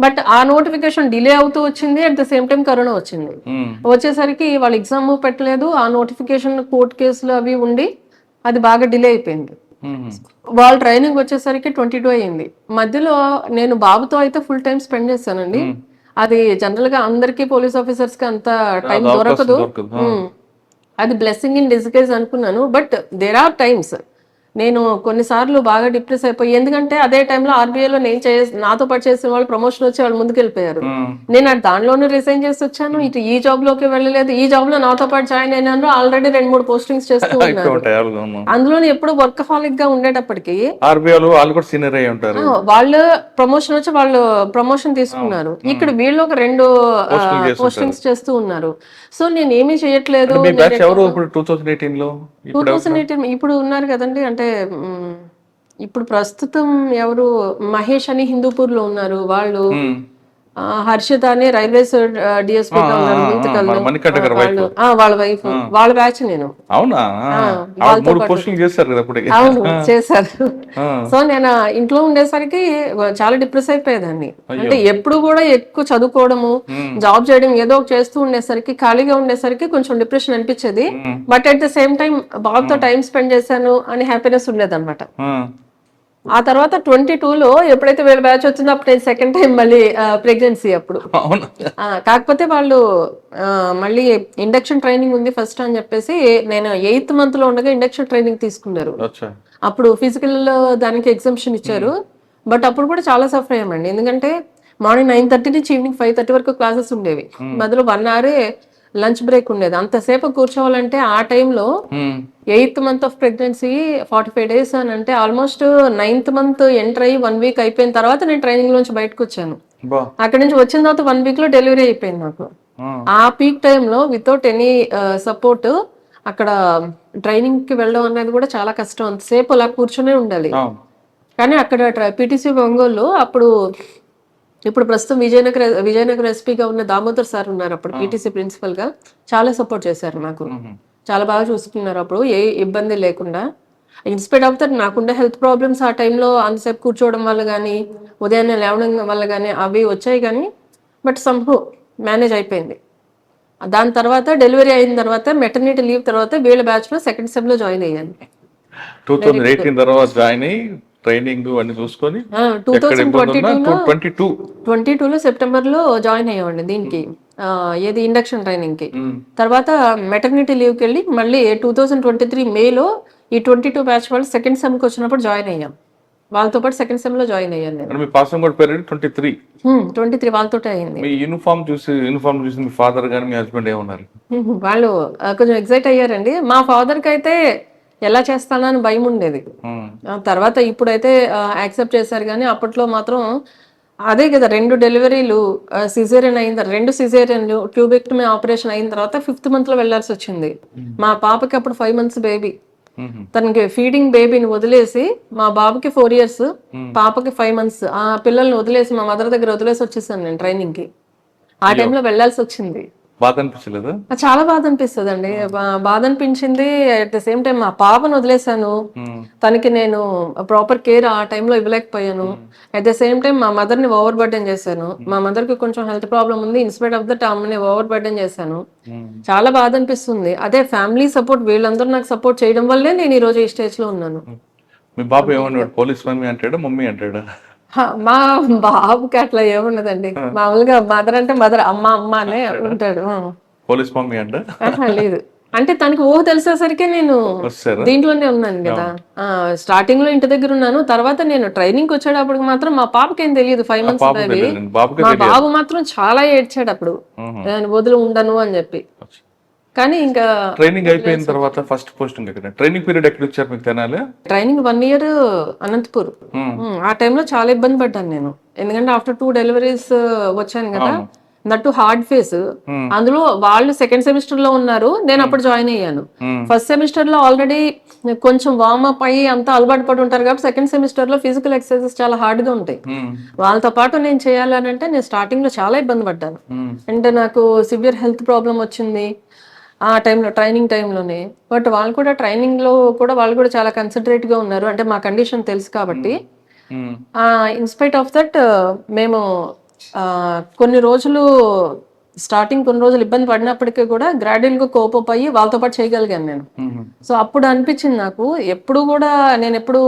బట్ ఆ నోటిఫికేషన్ డిలే అవుతూ వచ్చింది. At the same time corona వచ్చింది. వచ్చేసరికి వాళ్ళు ఎగ్జామ్ పెట్టలేదు. ఆ నోటిఫికేషన్ కోర్టు కేసులు అవి ఉండి అది బాగా డిలే అయిపోయింది. వాళ్ళ ట్రైనింగ్ వచ్చేసరికి 22 అయ్యింది. మధ్యలో నేను బాబుతో అయితే ఫుల్ టైం స్పెండ్ చేశానండి. అది జనరల్ గా అందరికి పోలీస్ ఆఫీసర్స్ కి అంత టైం దొరకదు. అది బ్లెస్సింగ్ ఇన్ డిస్గైజ్ అనుకున్నాను. బట్ దేర్ ఆర్ టైమ్స్ నేను కొన్నిసార్లు బాగా డిప్రెస్ అయిపోయి, ఎందుకంటే అదే టైంలో ఆర్బీఐలో నేను నాతో పాటు చేసిన వాళ్ళు ప్రమోషన్ వచ్చి వాళ్ళు ముందుకు వెళ్ళిపోయారు. నేను దానిలోనే రిజైన్ చేసి వచ్చాను. ఇటు ఈ జాబ్ లోకి వెళ్ళలేదు. ఈ జాబ్ లో నాతో పాటు జాయిన్ అయినాను. ఆల్రెడీ 2-3 పోస్టింగ్స్ చేస్తూ ఉన్నారు. అందులో ఎప్పుడు వర్కహాలిక్ గా ఉండేటప్పటికి వాళ్ళు ప్రమోషన్ వచ్చి వాళ్ళు ప్రమోషన్ తీసుకున్నారు. ఇక్కడ వీళ్ళు ఒక 2 పోస్టింగ్స్ చేస్తూ ఉన్నారు. సో నేను ఏమీ చేయట్లేదు. 2018 ఇప్పుడు ఉన్నారు కదండి, అంటే ఇప్పుడు ప్రస్తుతం ఎవరు, మహేష్ అని హిందూపూర్ లో ఉన్నారు వాళ్ళు. హర్షిత అని రైల్వేస్ డిఎస్పీ వాళ్ళ వైఫ్, వాళ్ళ బ్యాచ్ నేను. అవును చేశారు. సో నేను ఇంట్లో ఉండేసరికి చాలా డిప్రెస్ అయిపోయేదాన్ని. అంటే ఎప్పుడు కూడా ఎక్కువ చదువుకోవడము, జాబ్ చేయడం ఏదో ఒకటి చేస్తూ ఉండేసరికి, ఖాళీగా ఉండేసరికి కొంచెం డిప్రెషన్ అనిపించేది. But at the same time బాబుతో టైం స్పెండ్ చేశాను అని హ్యాపీనెస్ ఉండేది అనమాట. ఆ తర్వాత 22లో ఎప్పుడైతే వీళ్ళ బ్యాచ్ వచ్చిందో అప్పుడు నేను సెకండ్ టైం మళ్ళీ ప్రెగ్నెన్సీ. అప్పుడు కాకపోతే వాళ్ళు మళ్ళీ ఇండక్షన్ ట్రైనింగ్ ఉంది ఫస్ట్ అని చెప్పేసి నేను 8th month లో ఉండగా ఇండక్షన్ ట్రైనింగ్ తీసుకున్నారు. అప్పుడు ఫిజికల్ దానికి ఎగ్జామ్షన్ ఇచ్చారు. బట్ అప్పుడు కూడా చాలా సఫర్ అయ్యామండి. ఎందుకంటే మార్నింగ్ 9:30 నుంచి ఈవినింగ్ 5:30 వరకు క్లాసెస్ ఉండేవి. మధ్యలో 1 అవరే లంచ్ బ్రేక్ ఉండేది. అంతసేపు కూర్చోవాలంటే ఆ టైంలో 8th month of pregnancy 45 days అని అంటే ఆల్మోస్ట్ 9th month ఎంటర్ అయ్యి 1 week అయిపోయిన తర్వాత నేను ట్రైనింగ్ నుంచి బయటకు వచ్చాను. అక్కడి నుంచి వచ్చిన తర్వాత 1 week లో డెలివరీ అయిపోయింది నాకు. ఆ పీక్ టైంలో వితౌట్ ఎనీ సపోర్ట్ అక్కడ ట్రైనింగ్ కి వెళ్ళడం అనేది కూడా చాలా కష్టం. అంతసేపు అలా కూర్చునే ఉండాలి. కానీ అక్కడ పీటీసీ ఒంగోలు ఇప్పుడు ప్రస్తుతం విజయనగర ఎస్పీగా ఉన్న దామోదర్ సార్ ఉన్నారు. అప్పుడు పీటీసీ ప్రిన్సిపల్ గా చాలా సపోర్ట్ చేశారు నాకు. చాలా బాగా చూసుకున్నారు. అప్పుడు ఏ ఇబ్బంది లేకుండా. ఇన్స్పైట్ ఆఫ్ దట్ నాకుండే హెల్త్ ప్రాబ్లమ్స్ ఆ టైంలో అంతసేపు కూర్చోవడం వల్ల కానీ ఉదయాన్నే లేవడం వల్ల కానీ అవి వచ్చాయి కానీ బట్ సంహౌ మేనేజ్ అయిపోయింది. దాని తర్వాత డెలివరీ అయిన తర్వాత మెటర్నిటీ లీవ్ తర్వాత వీళ్ళ బ్యాచ్ లో సెకండ్ సెమ్ లో జాయిన్ అయ్యాను. 2018 తర్వాత జాయిన్ అయ్యి ట్రైనింగ్ అన్ని చూసుకొని 2022లో సెప్టెంబర్ లో జాయిన్ అయ్యామండి దీనికి. ఏది ఇండక్షన్ ట్రైనింగ్ కి. తర్వాత మెటర్నిటీ లీవ్ కి వెళ్ళి మళ్ళీ 2023 మేలో ఈ 22 బ్యాచ్ వాళ్ళు సెకండ్ సెమ్ కి వచ్చినప్పుడు జాయిన్ అయ్యాం. వాళ్ళతో పాటు సెకండ్ సెమ్ లో జాయిన్ అయ్యాను నేను. మీ పాసింగ్ అవుట్ పీరియడ్ 23 వాళ్ళతో అయింది. మీ యూనిఫామ్ చూసి మీ ఫాదర్ గాని మీ హస్బెండ్ ఏమన్నారు? వాళ్ళు కొంచెం ఎక్సైట్ అయ్యారండి. మా ఫాదర్ కి అయితే ఎలా చేస్తానని భయం ఉండేది. తర్వాత ఇప్పుడైతే యాక్సెప్ట్ చేశారు. కానీ అప్పట్లో మాత్రం అదే కదా 2 డెలివరీలు సిజేరియన్ అయిన 2 సిజేరియన్లు ట్యూబెక్టమీ ఆపరేషన్ అయిన తర్వాత 5th month లో వెళ్లాల్సి వచ్చింది. మా పాపకి అప్పుడు 5 months బేబీ. తనకి ఫీడింగ్ బేబీని వదిలేసి మా బాబుకి 4 years పాపకి 5 months ఆ పిల్లల్ని వదిలేసి మా మదర్ దగ్గర వదిలేసి వచ్చేసాను నేను ట్రైనింగ్ కి. ఆ టైంలో వెళ్లాల్సి వచ్చింది. బాధ అనిపించలేదు? చాలా బాధ అనిపిస్తుంది అండి. బాధ అనిపించింది. అట్ ద సేమ్ టైం మా పాపను వదిలేసాను. తనకి నేను ప్రాపర్ కేర్ ఆ టైంలో ఇవ్వలేకపోయాను. అట్ ద సేమ్ టైం మా మదర్ ని ఓవర్ బర్డెన్ చేశాను. మా మదర్ కి కొంచెం హెల్త్ ప్రాబ్లం ఉంది. ఇన్స్పైట్ ఆఫ్ దట్ ఆమెని ఓవర్ బర్డెన్ చేశాను. చాలా బాధ అనిపిస్తుంది. అదే ఫ్యామిలీ సపోర్ట్ వీళ్ళందరూ నాకు సపోర్ట్ చేయడం వల్లే నేను ఈ రోజు ఈ స్టేజ్ లో ఉన్నాను. మీ బాబు ఏమన్నాడు? పోలీస్ మమ్మీ అంటాడా మమ్మీ అంటాడా? మా బాబుకి అట్లా ఏమున్నదండి. మామూలుగా మదర్ అంటే మదర్, అమ్మ అమ్మ అనే ఉంటాడు. పోలీస్ మమ్మీ అంట లేదు. అంటే తనకి ఊహ తెలిసేసరికి నేను దీంట్లోనే ఉన్నాను కదా. స్టార్టింగ్ లో ఇంటి దగ్గర ఉన్నాను. తర్వాత నేను ట్రైనింగ్ వచ్చేటప్పుడు మాత్రం మా పాపకి ఏం తెలియదు. 5 months బేబీ. మా బాబు మాత్రం చాలా ఏడ్చాడు అప్పుడు, నేను వదిలి ఉండను అని చెప్పి. కానీ ఇంకా ట్రైనింగ్ అయిపోయిన తర్వాత ఫస్ట్ పోస్టింగ్ ఎక్కడ? ట్రైనింగ్ పీరియడ్ ఎక్కడ ఇచ్చారు మీకు తెనాలి? Training 1 year Anantapur. ఆ టైంలో చాలా ఇబ్బంది పడ్డాను నేను. ఎందుకంటే ఆఫ్టర్ 2 deliveries వచ్చాను కదా. That hard face. అందులో వాళ్ళు సెకండ్ సెమిస్టర్ లో ఉన్నారు, నేను అప్పుడు జాయిన్ అయ్యాను. ఫస్ట్ సెమిస్టర్ లో ఆల్రెడీ కొంచెం వార్మప్ అయ్యి అంతా అలవాటు పడి ఉంటారు కాబట్టి సెకండ్ సెమిస్టర్ లో ఫిజికల్ ఎక్సర్సైజెస్ చాలా హార్డ్ గా ఉంటాయి. వాళ్ళతో పాటు నేను చేయాలని అంటే నేను స్టార్టింగ్ లో చాలా ఇబ్బంది పడ్డాను. అంటే నాకు సివియర్ హెల్త్ ప్రాబ్లం వచ్చింది ఆ టైంలో, ట్రైనింగ్ టైంలోనే. బట్ వాళ్ళు కూడా ట్రైనింగ్ లో కూడా వాళ్ళు కూడా చాలా కన్సన్ట్రేట్ గా ఉన్నారు. అంటే మా కండిషన్ తెలుసు కాబట్టి. ఇన్స్పైట్ ఆఫ్ దట్ మేము కొన్ని రోజులు ఇబ్బంది పడినప్పటికీ కూడా గ్రాడ్యువల్ గా కోపప్ అయ్యి వాళ్ళతో పాటు చేయగలిగాను నేను. సో అప్పుడు అనిపించింది నాకు, ఎప్పుడు కూడా నేను ఎప్పుడు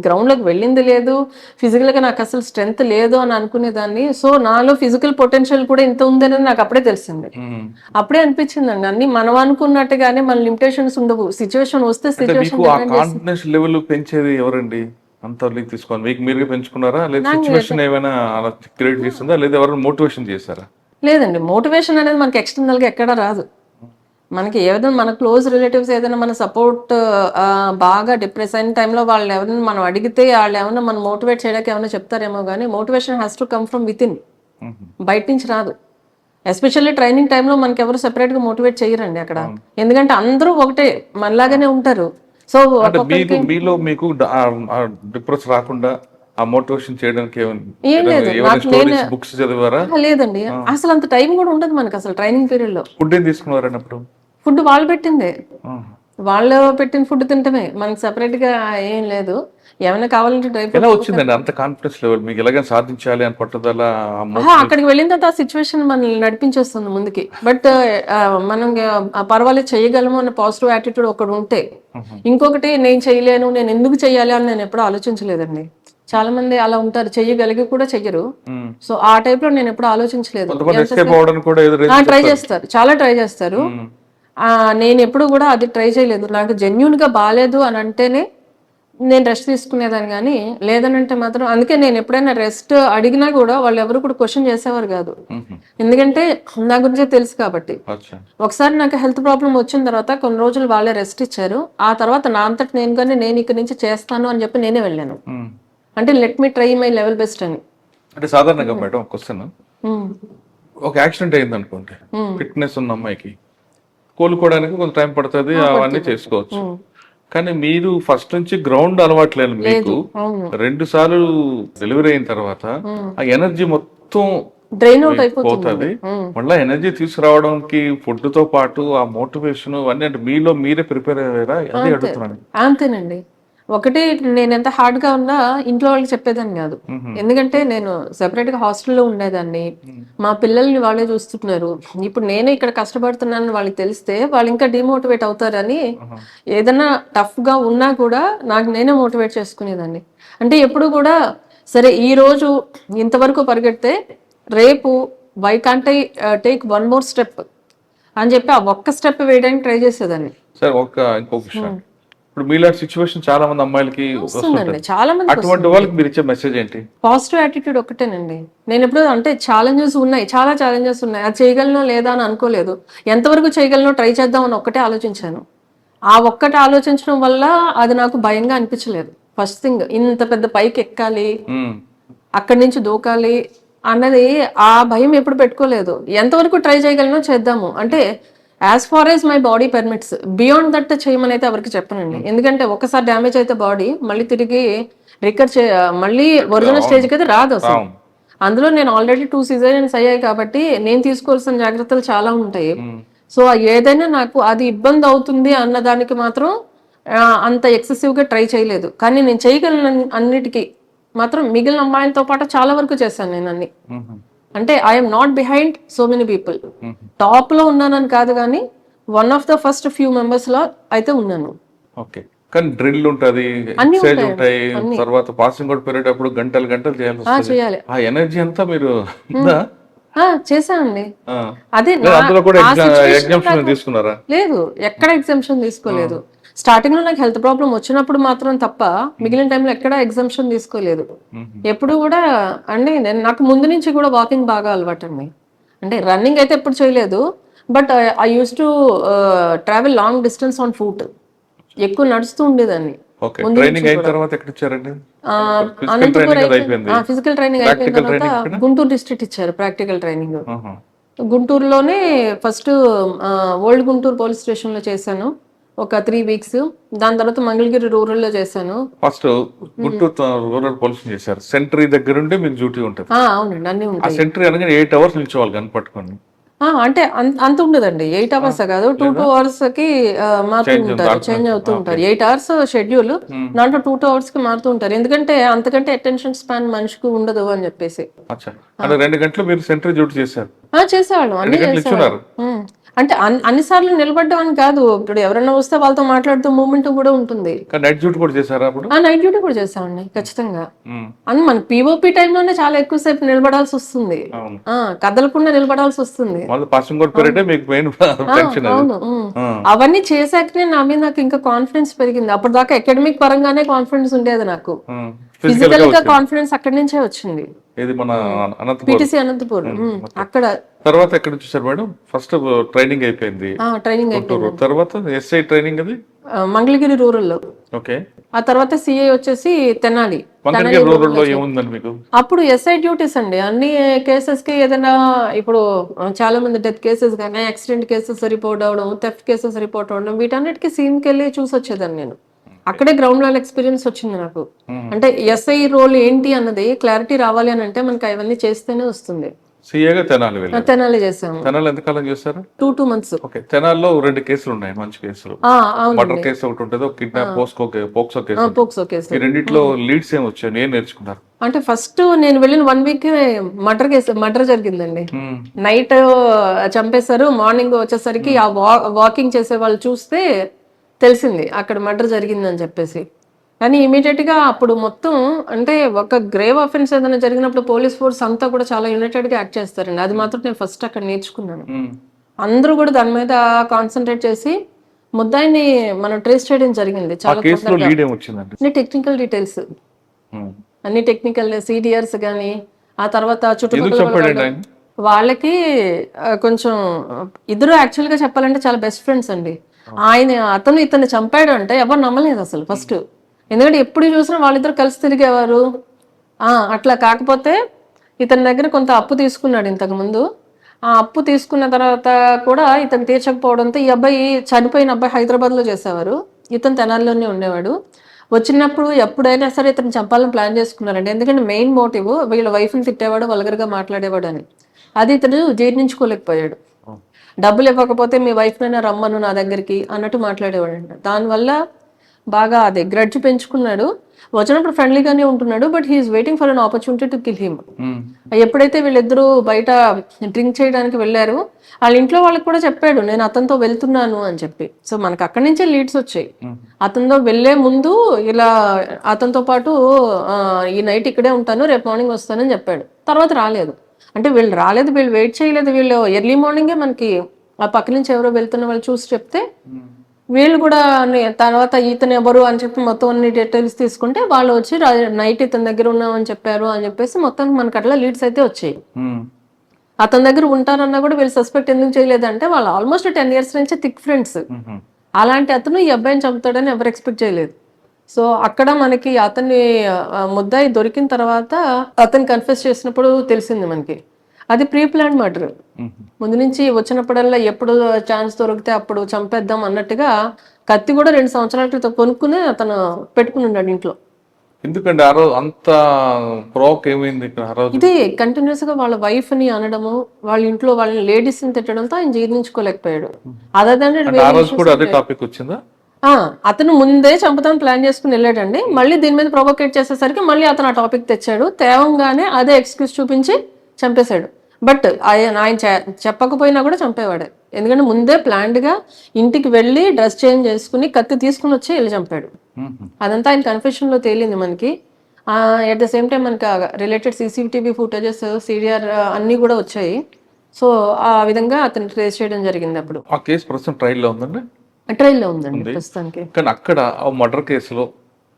గ్రౌండ్ లోకి వెళ్ళింది లేదు, ఫిజికల్ గా నాకు అసలు స్ట్రెంగ్త్ లేదు అని అనుకునేదాన్ని. సో నాలో ఫిజికల్ పొటెన్షియల్ కూడా ఇంత ఉందని నాకు అప్పుడే తెలిసింది. అప్పుడే అనిపించిందండి, అన్ని మనం అనుకున్నట్టుగానే మన లిమిటేషన్స్ ఉండవు. సిచ్యువేషన్ వస్తే కాన్ఫిడెన్స్ లెవెల్ పెంచేది ఎవరండి? అంత తీసుకోండి, మీకు మీరుగా పెంచుకున్నారా లేదా సిచ్యువేషన్ ఏమైనా అలా క్రియేట్ చేస్తుందా లేదా ఎవరైనా మోటివేషన్ చేశారా? లేదండి, మోటివేషన్ అనేది మనకి ఎక్స్టర్నల్ గా ఎక్కడా రాదు. మనకి ఏదైనా మన క్లోజ్ రిలేటివ్స్ ఏదైనా మన సపోర్ట్ బాగా డిప్రెస్ అయిన టైంలో వాళ్ళు ఎవరైనా మనం అడిగితే వాళ్ళు ఏమైనా మనం మోటివేట్ చేయడానికి ఏమైనా చెప్తారేమో కానీ motivation has to come from with in, బయట నుంచి రాదు. ఎస్పెషల్లీ ట్రైనింగ్ టైంలో మనకి ఎవరు సెపరేట్ గా మోటివేట్ చేయరండి అక్కడ. ఎందుకంటే అందరూ ఒకటే మనలాగానే ఉంటారు. సో మీలో మీకు డిప్రెస్ రాకుండా ఆ మోటివేషన్ చేయడానికి ఏం లేదు. బుక్స్ చదివారా? లేదండి, అసలు అంత టైం కూడా ఉండదు మనకి అసలు ట్రైనింగ్ పీరియడ్ లో. ఫుడ్ ఏం తీసుకున్నారన్నప్పుడు? ఫుడ్ వాళ్ళు పెట్టిందే, వాళ్ళు పెట్టిన ఫుడ్ తింటమే, మనకి సెపరేట్ గా ఏం లేదు. ఏమైనా కావాలంటే డ్రై ఫ్రూట్స్. ఎలా వచ్చిందండి అంత కాన్ఫిడెన్స్ లెవెల్ మీకు? ఎలాగైనా సాధించాలి అని పట్టుదల? అక్కడికి వెళ్ళిన తర్వాత ఆ సిచ్యువేషన్ మనల్ని నడిపించేస్తుంది ముందుకి. బట్ మనం పర్వాలేదు చేయగలము అన్న పాజిటివ్ యాటిట్యూడ్ ఒకటి ఉంటే, ఇంకొకటి నేను చేయలేను, నేను ఎందుకు చెయ్యాలి అని నేను ఎప్పుడూ ఆలోచించలేదండి. చాలా మంది అలా ఉంటారు, చెయ్యగలిగి కూడా చెయ్యరు. సో ఆ టైప్ లో నేను ఎప్పుడు ఆలోచించలేదు. ట్రై చేస్తారు, చాలా ట్రై చేస్తారు. నేను ఎప్పుడు కూడా అది ట్రై చేయలేదు. నాకు జెన్యున్ గా బాగాలేదు అని అంటేనే నేను రెస్ట్ తీసుకునేదాన్ని, కానీ లేదనంటే మాత్రం అందుకే నేను ఎప్పుడైనా రెస్ట్ అడిగినా కూడా వాళ్ళు ఎవరు కూడా క్వశ్చన్ చేసేవారు కాదు, ఎందుకంటే నా గురించే తెలుసు కాబట్టి. అచ్చా. ఒకసారి నాకు హెల్త్ ప్రాబ్లం వచ్చిన తర్వాత కొన్ని రోజులు వాళ్ళే రెస్ట్ ఇచ్చారు. ఆ తర్వాత నా అంతటి నేను కానీ నేను ఇక్కడ నుంచి చేస్తాను అని చెప్పి నేనే వెళ్ళాను. అంటే let me try my level best అని. అంటే సాధారణంగా మేడం క్వశ్చన్, ఒక యాక్సిడెంట్ అయింది అనుకోండి, ఫిట్నెస్ ఉన్న అమ్మాయికి కోలుకోవడానికి కొంత టైం పడుతుంది, అవన్నీ చేసుకోవచ్చు. కానీ మీరు ఫస్ట్ నుంచి గ్రౌండ్ అలవాట్లేదు మీకు, 2 సార్లు డెలివరీ అయిన తర్వాత ఆ ఎనర్జీ మొత్తం డ్రైన్ అవుట్ పోతుంది. మళ్ళీ ఎనర్జీ తీసుకురావడానికి ఫుడ్ తో పాటు ఆ మోటివేషన్ అవన్నీ, అంటే మీలో మీరే ప్రిపేర్ అయ్యారా? అదే అడుగుతున్నాను. అంతేనండి. ఒకటి, నేను ఎంత హార్డ్ గా ఉన్నా ఇంట్లో వాళ్ళకి చెప్పేదాన్ని కాదు, ఎందుకంటే నేను సెపరేట్ గా హాస్టల్లో ఉండేదాన్ని. మా పిల్లల్ని వాళ్ళే చూస్తున్నారు. ఇప్పుడు నేనే ఇక్కడ కష్టపడుతున్నానని వాళ్ళకి తెలిస్తే వాళ్ళు ఇంకా డిమోటివేట్ అవుతారని ఏదైనా టఫ్ గా ఉన్నా కూడా నాకు నేనే మోటివేట్ చేసుకునేదాన్ని. అంటే ఎప్పుడు కూడా సరే ఈ రోజు ఇంతవరకు పరిగెడితే రేపు why can't I take 1 more step అని చెప్పి ఆ ఒక్క స్టెప్ వేయడానికి ట్రై చేసేదాన్ని. సరే, ఇంకొక విషయం, ఇప్పుడు మీలాంటి సిచ్యువేషన్ చాలా మంది అమ్మాయిలకి వస్తుందండి, చాలా మంది. అటువంటి వాళ్ళకి మీరు ఇచ్చే మెసేజ్ ఏంటి? పాజిటివ్ యాటిట్యూడ్ ఒకటేనండి. నేను ఎప్పుడు అంటే ఛాలెంజెస్ ఉన్నాయి, చాలా ఛాలెంజెస్ ఉన్నాయి, అది చేయగలనో లేదా అని అనుకోలేదు, ఎంతవరకు చేయగలనో ట్రై చేద్దాం అని ఒక్కటే ఆలోచించాను. ఆ ఒక్కటి ఆలోచించడం వల్ల అది నాకు భయంగా అనిపించలేదు. ఫస్ట్ థింగ్, ఇంత పెద్ద పైకి ఎక్కాలి, అక్కడి నుంచి దూకాలి అన్నది ఆ భయం ఎప్పుడు పెట్టుకోలేదు. ఎంతవరకు ట్రై చేయగలనో చేద్దాము అంటే as far as my body permits, beyond that చేయమని అయితే ఎవరికి చెప్పనండి. ఎందుకంటే ఒకసారి డ్యామేజ్ అయితే బాడీ మళ్ళీ తిరిగి మళ్ళీ ఒరిజినల్ స్టేజ్కి అయితే రాదు అసలు. అందులో నేను ఆల్రెడీ 2 cesareans అయ్యాయి కాబట్టి నేను తీసుకోవాల్సిన జాగ్రత్తలు చాలా ఉంటాయి. సో ఏదైనా నాకు అది ఇబ్బంది అవుతుంది అన్న దానికి మాత్రం అంత ఎక్సెసివ్ గా ట్రై చేయలేదు. కానీ నేను చేయగలను అన్నిటికీ మాత్రం మిగిలిన అమ్మాయిలతో పాటు చాలా వరకు చేశాను నేను అన్ని. అంటే I'm not behind so many people. Top లో ఉన్నానని కాదు, కానీ one of the first few members లో అయితే ఉన్నాను. ఓకే, కానీ డ్రిల్ ఉంటది, ఎక్సర్సైజ్ ఉంటాయి, తర్వాత పాసింగ్ అవుట్ పెరిగేటప్పుడు గంటలు చేయాలి. ఆ ఎనర్జీ అంతా మీరు చేశానండి. అదే తీసుకున్నారా? లేదు, ఎక్కడ ఎగ్జామ్షన్ తీసుకోలేదు. స్టార్టింగ్ లో నాకు హెల్త్ ప్రాబ్లం వచ్చినప్పుడు మాత్రం తప్ప మిగిలిన టైంలో ఎక్కడ ఎగ్జామ్షన్ తీసుకోలేదు. ఎప్పుడు కూడా అండి నాకు ముందు నుంచి కూడా వాకింగ్ బాగా అలవాటు అండి. అంటే రన్నింగ్ అయితే ఎప్పుడు చేయలేదు, but I use to travel long distance on foot. ఎక్కువ నడుస్తూ ఉండేదాన్ని. ఫిజికల్ ట్రైనింగ్ అయిపోయిన తర్వాత గుంటూరు డిస్ట్రిక్ట్ ఇచ్చారు ప్రాక్టికల్ ట్రైనింగ్. గుంటూరులోనే first old Guntur police station లో చేశాను ఒక 3 weeks. దాని తర్వాత మంగళగిరి రూరల్ లో చేశాను. ఫస్ట్ గుంటూరు రూరల్ పోలీస్ చేశారు. సెంట్రీ దగ్గర ఉంటే మీకు డ్యూటీ ఉంటుంది. అవునండి, అన్ని ఉంటాయి. సెంట్రీ అనగా 8 hours నిల్చోవాలి గన్ పట్టుకొని. అంటే అంత ఉండదండి, 8 hours కాదు, 2 hours కి మారుతూ ఉంటారు, చేంజ్ అవుతూ ఉంటారు. 8 hours షెడ్యూల్, దాంట్లో 2 hours కి మారుతూ ఉంటారు. ఎందుకంటే అంతకంటే అటెన్షన్ స్పాన్ మనిషికి ఉండదు అని చెప్పేసి. 2 గంటలు మీరు సెంట్రీ డ్యూటీ చేశారు? చేసేవాళ్ళం, అన్ని చేసేవాళ్ళం. అంటే అన్నిసార్లు నిలబడ్డం అని కాదు, ఇప్పుడు ఎవరైనా వస్తే వాళ్ళతో మాట్లాడుతూ మూవ్మెంట్ కూడా ఉంటుంది. నైట్ డ్యూటీ కూడా చేశారా అప్పుడు? నైట్ డ్యూటీ కూడా చేసామండి ఖచ్చితంగా. అని మన పిఓపి టైంలోనే చాలా ఎక్కువసేపు నిలబడాల్సి వస్తుంది, కదలకుండా నిలబడాల్సి వస్తుంది. అవును, అవన్నీ చేశాకనే నా మీద నాకు ఇంకా కాన్ఫిడెన్స్ పెరిగింది. అప్పటిదాకా అకాడమిక్ పరంగానే కాన్ఫిడెన్స్ ఉండేది నాకు, ఫిజికల్ గా కాన్ఫిడెన్స్ అక్కడి నుంచే వచ్చింది. పిటిసి అనంతపూర్. అక్కడ తర్వాత ఎక్కడ చూసారు మేడం? ఫస్ట్ ట్రైనింగ్ అయిపోయింది, ట్రైనింగ్ అయిపోయింది. తర్వాత ఎస్ఐ ట్రైనింగ్ అది మంగళగిరి రూరల్ లో. ఓకే, ఆ తర్వాత సిఐ వచ్చేసి తెనాలి. అప్పుడు ఎస్ఐ డ్యూటీస్ అండి, అన్ని కేసెస్ కి ఏదైనా ఇప్పుడు చాలా మంది డెత్ కేసెస్ కానీ యాక్సిడెంట్ కేసెస్ రిపోర్ట్ అవడం, థెఫ్ట్ కేసెస్ రిపోర్ట్ అవడం, వీటన్నిటికీ సీన్ కి వెళ్ళి చూసి వచ్చేదాన్ని నేను. అక్కడే గ్రౌండ్ లెవెల్ ఎక్స్పీరియన్స్ వచ్చింది నాకు. అంటే ఎస్ఐ రోల్ ఏంటి అన్నది క్లారిటీ రావాలి అని అంటే మనకి అవన్నీ చేస్తేనే వస్తుంది. తెనాలి చేసాము. తెనాలి ఎంతకాలం చేశారు? 2 months. తెనాలిలో 2 కేసులు ఉన్నాయి, మంచి కేసులు. మర్డర్ కేసు ఒకటి ఉంటుంది, కిడ్నాప్ పోక్సో కేసు. ఈ రెండిట్లో లీడ్స్ ఏమి వచ్చాయి, నేను నేర్చుకున్నారు. అంటే ఫస్ట్ నేను వెళ్ళిన 1 week మర్డర్ జరిగిందండి. నైట్ చంపేశారు, మార్నింగ్ వచ్చేసరికి ఆ వాకింగ్ చేసే వాళ్ళు చూస్తే తెలిసింది అక్కడ మర్డర్ జరిగిందని చెప్పేసి. కానీ ఇమీడియట్ గా అప్పుడు మొత్తం అంటే ఒక గ్రేవ్ అఫెన్స్ ఏదైనా జరిగినప్పుడు పోలీస్ ఫోర్స్ అంతా కూడా చాలా యునైటెడ్ గా యాక్ట్ చేస్తారండి. అది మాత్రం నేను ఫస్ట్ అక్కడ నేర్చుకున్నాను. అందరూ కూడా దాని మీద కాన్సన్ట్రేట్ చేసి ముద్దాయిని మనం ట్రేస్ చేయడం జరిగింది ఆ చాలా కేసులో లీడ్ ఏమొచ్చిందండి? అన్ని టెక్నికల్ డీటెయిల్స్, ఉమ్. అన్ని టెక్నికల్ సిడిఆర్స్ కానీ, ఆ తర్వాత ఎందుకు చుట్టుపక్కల చంపాడండి ఆయన? వాళ్ళకి కొంచెం ఇద్దరు యాక్చువల్గా చెప్పాలంటే చాలా బెస్ట్ ఫ్రెండ్స్ అండి. అతను ఇతన్ని చంపాడు అంటే ఎవరు నమ్మలేదు అసలు ఫస్ట్. ఎందుకంటే ఎప్పుడు చూసినా వాళ్ళిద్దరు కలిసి తిరిగేవారు. అట్లా కాకపోతే ఇతని దగ్గర కొంత అప్పు తీసుకున్నాడు ఇంతకు ముందు. ఆ అప్పు తీసుకున్న తర్వాత కూడా ఇతను తీర్చకపోవడంతో ఈ అబ్బాయి, చనిపోయిన అబ్బాయి హైదరాబాద్లో చేసేవారు, ఇతను తెనాలిలోనే ఉండేవాడు. వచ్చినప్పుడు ఎప్పుడైనా సరే ఇతను చంపాలని ప్లాన్ చేసుకున్నారండి. ఎందుకంటే మెయిన్ మోటివ్ వీళ్ళ వైఫ్ని తిట్టేవాడు, వల్గర్గా మాట్లాడేవాడు అని. అది ఇతను జీర్ణించుకోలేకపోయాడు. డబ్బులు ఇవ్వకపోతే మీ వైఫ్నైనా రమ్మను నా దగ్గరికి అన్నట్టు మాట్లాడేవాడు. దానివల్ల బాగా అదే గ్రడ్జ్ పెంచుకున్నాడు. వచ్చినప్పుడు ఫ్రెండ్లీగానే ఉంటున్నాడు, but he's waiting for an opportunity to kill him. ఎప్పుడైతే వీళ్ళిద్దరూ బయట డ్రింక్ చేయడానికి వెళ్ళారు, వాళ్ళ ఇంట్లో వాళ్ళకి కూడా చెప్పాడు నేను అతనితో వెళ్తున్నాను అని చెప్పి. సో మనకు అక్కడి నుంచే లీడ్స్ వచ్చాయి. అతనితో వెళ్లే ముందు ఇలా అతనితో పాటు ఈ నైట్ ఇక్కడే ఉంటాను, రేపు మార్నింగ్ వస్తానని చెప్పాడు. తర్వాత రాలేదు. అంటే వీళ్ళు రాలేదు, వీళ్ళు వెయిట్ చేయలేదు. వీళ్ళు ఎర్లీ మార్నింగే మనకి ఆ పక్క నుంచి ఎవరో వెళ్తున్న వాళ్ళు చూసి చెప్తే వీళ్ళు కూడా తర్వాత ఇతను ఎవరు అని చెప్పి మొత్తం అన్ని డీటెయిల్స్ తీసుకుంటే వాళ్ళు వచ్చి నైట్ ఇతని దగ్గర ఉన్నామని చెప్పారు అని చెప్పేసి మొత్తం మనకు అట్లా లీడ్స్ అయితే వచ్చాయి. అతని దగ్గర ఉంటారన్నా కూడా వీళ్ళు సస్పెక్ట్ ఎందుకు చేయలేదంటే వాళ్ళు ఆల్మోస్ట్ 10 years నుంచి థిక్ ఫ్రెండ్స్. అలాంటి అతను ఈ అబ్బాయిని చంపుతాడని ఎవరు ఎక్స్పెక్ట్ చేయలేదు. సో అక్కడ మనకి అతన్ని ముద్దాయి దొరికిన తర్వాత అతను కన్ఫెస్ చేసినప్పుడు తెలిసింది మనకి అది ప్రీ ప్లాన్ మర్డర్. ముందు నుంచి వచ్చినప్పుడల్లా ఎప్పుడు ఛాన్స్ దొరికితే అప్పుడు చంపేద్దాం అన్నట్టుగా కత్తి కూడా 2 సంవత్సరాల క్రితం కొనుక్కుని అతను పెట్టుకుని ఉన్నాడు ఇంట్లో. ఎందుకండి ఆ రోజు అంత ప్రోక్ ఏమైంది ఇక్కడ ఆ రోజు? ఇది కంటిన్యూస్ గా వాళ్ళ వైఫ్ ని అనడము, వాళ్ళ ఇంట్లో వాళ్ళని లేడీస్ ని తిట్టడంతో ఆయన జీర్ణించుకోలేకపోయాడు. ఆ రోజు కూడా అదే టాపిక్ వచ్చిందా? అతను ముందే చంపుతాను ప్లాన్ చేసుకుని వెళ్ళాడండి. మళ్ళీ దీని మీద ప్రొవోకేట్ చేసేసరికి మళ్ళీ అతను ఆ టాపిక్ తెచ్చాడు. తేవంగానే అదే ఎక్స్క్యూజ్ చూపించి చంపేశాడు. బట్ ఆయన చెప్పకపోయినా కూడా చంపేవాడే. ఎందుకంటే ముందే ప్లాన్డ్ గా ఇంటికి వెళ్ళి డ్రెస్ చేంజ్ చేసుకుని కత్తి తీసుకుని వచ్చి వెళ్ళి చంపాడు. అదంతా ఆయన కన్ఫెషన్ లో తేలింది మనకి. ఎట్ ద సేమ్ టైం మనకి రిలేటెడ్ CCTV ఫుటేజెస్, CDR అన్ని కూడా వచ్చాయి. సో ఆ విధంగా అతను ట్రేస్ చేయడం జరిగింది. అప్పుడు ఆ కేసు ప్రస్తుతం ట్రయల్లో ఉందండి? ట్రైల్లో ఉందండి ప్రస్తుతానికి. కానీ అక్కడ ఆ మర్డర్ కేసులో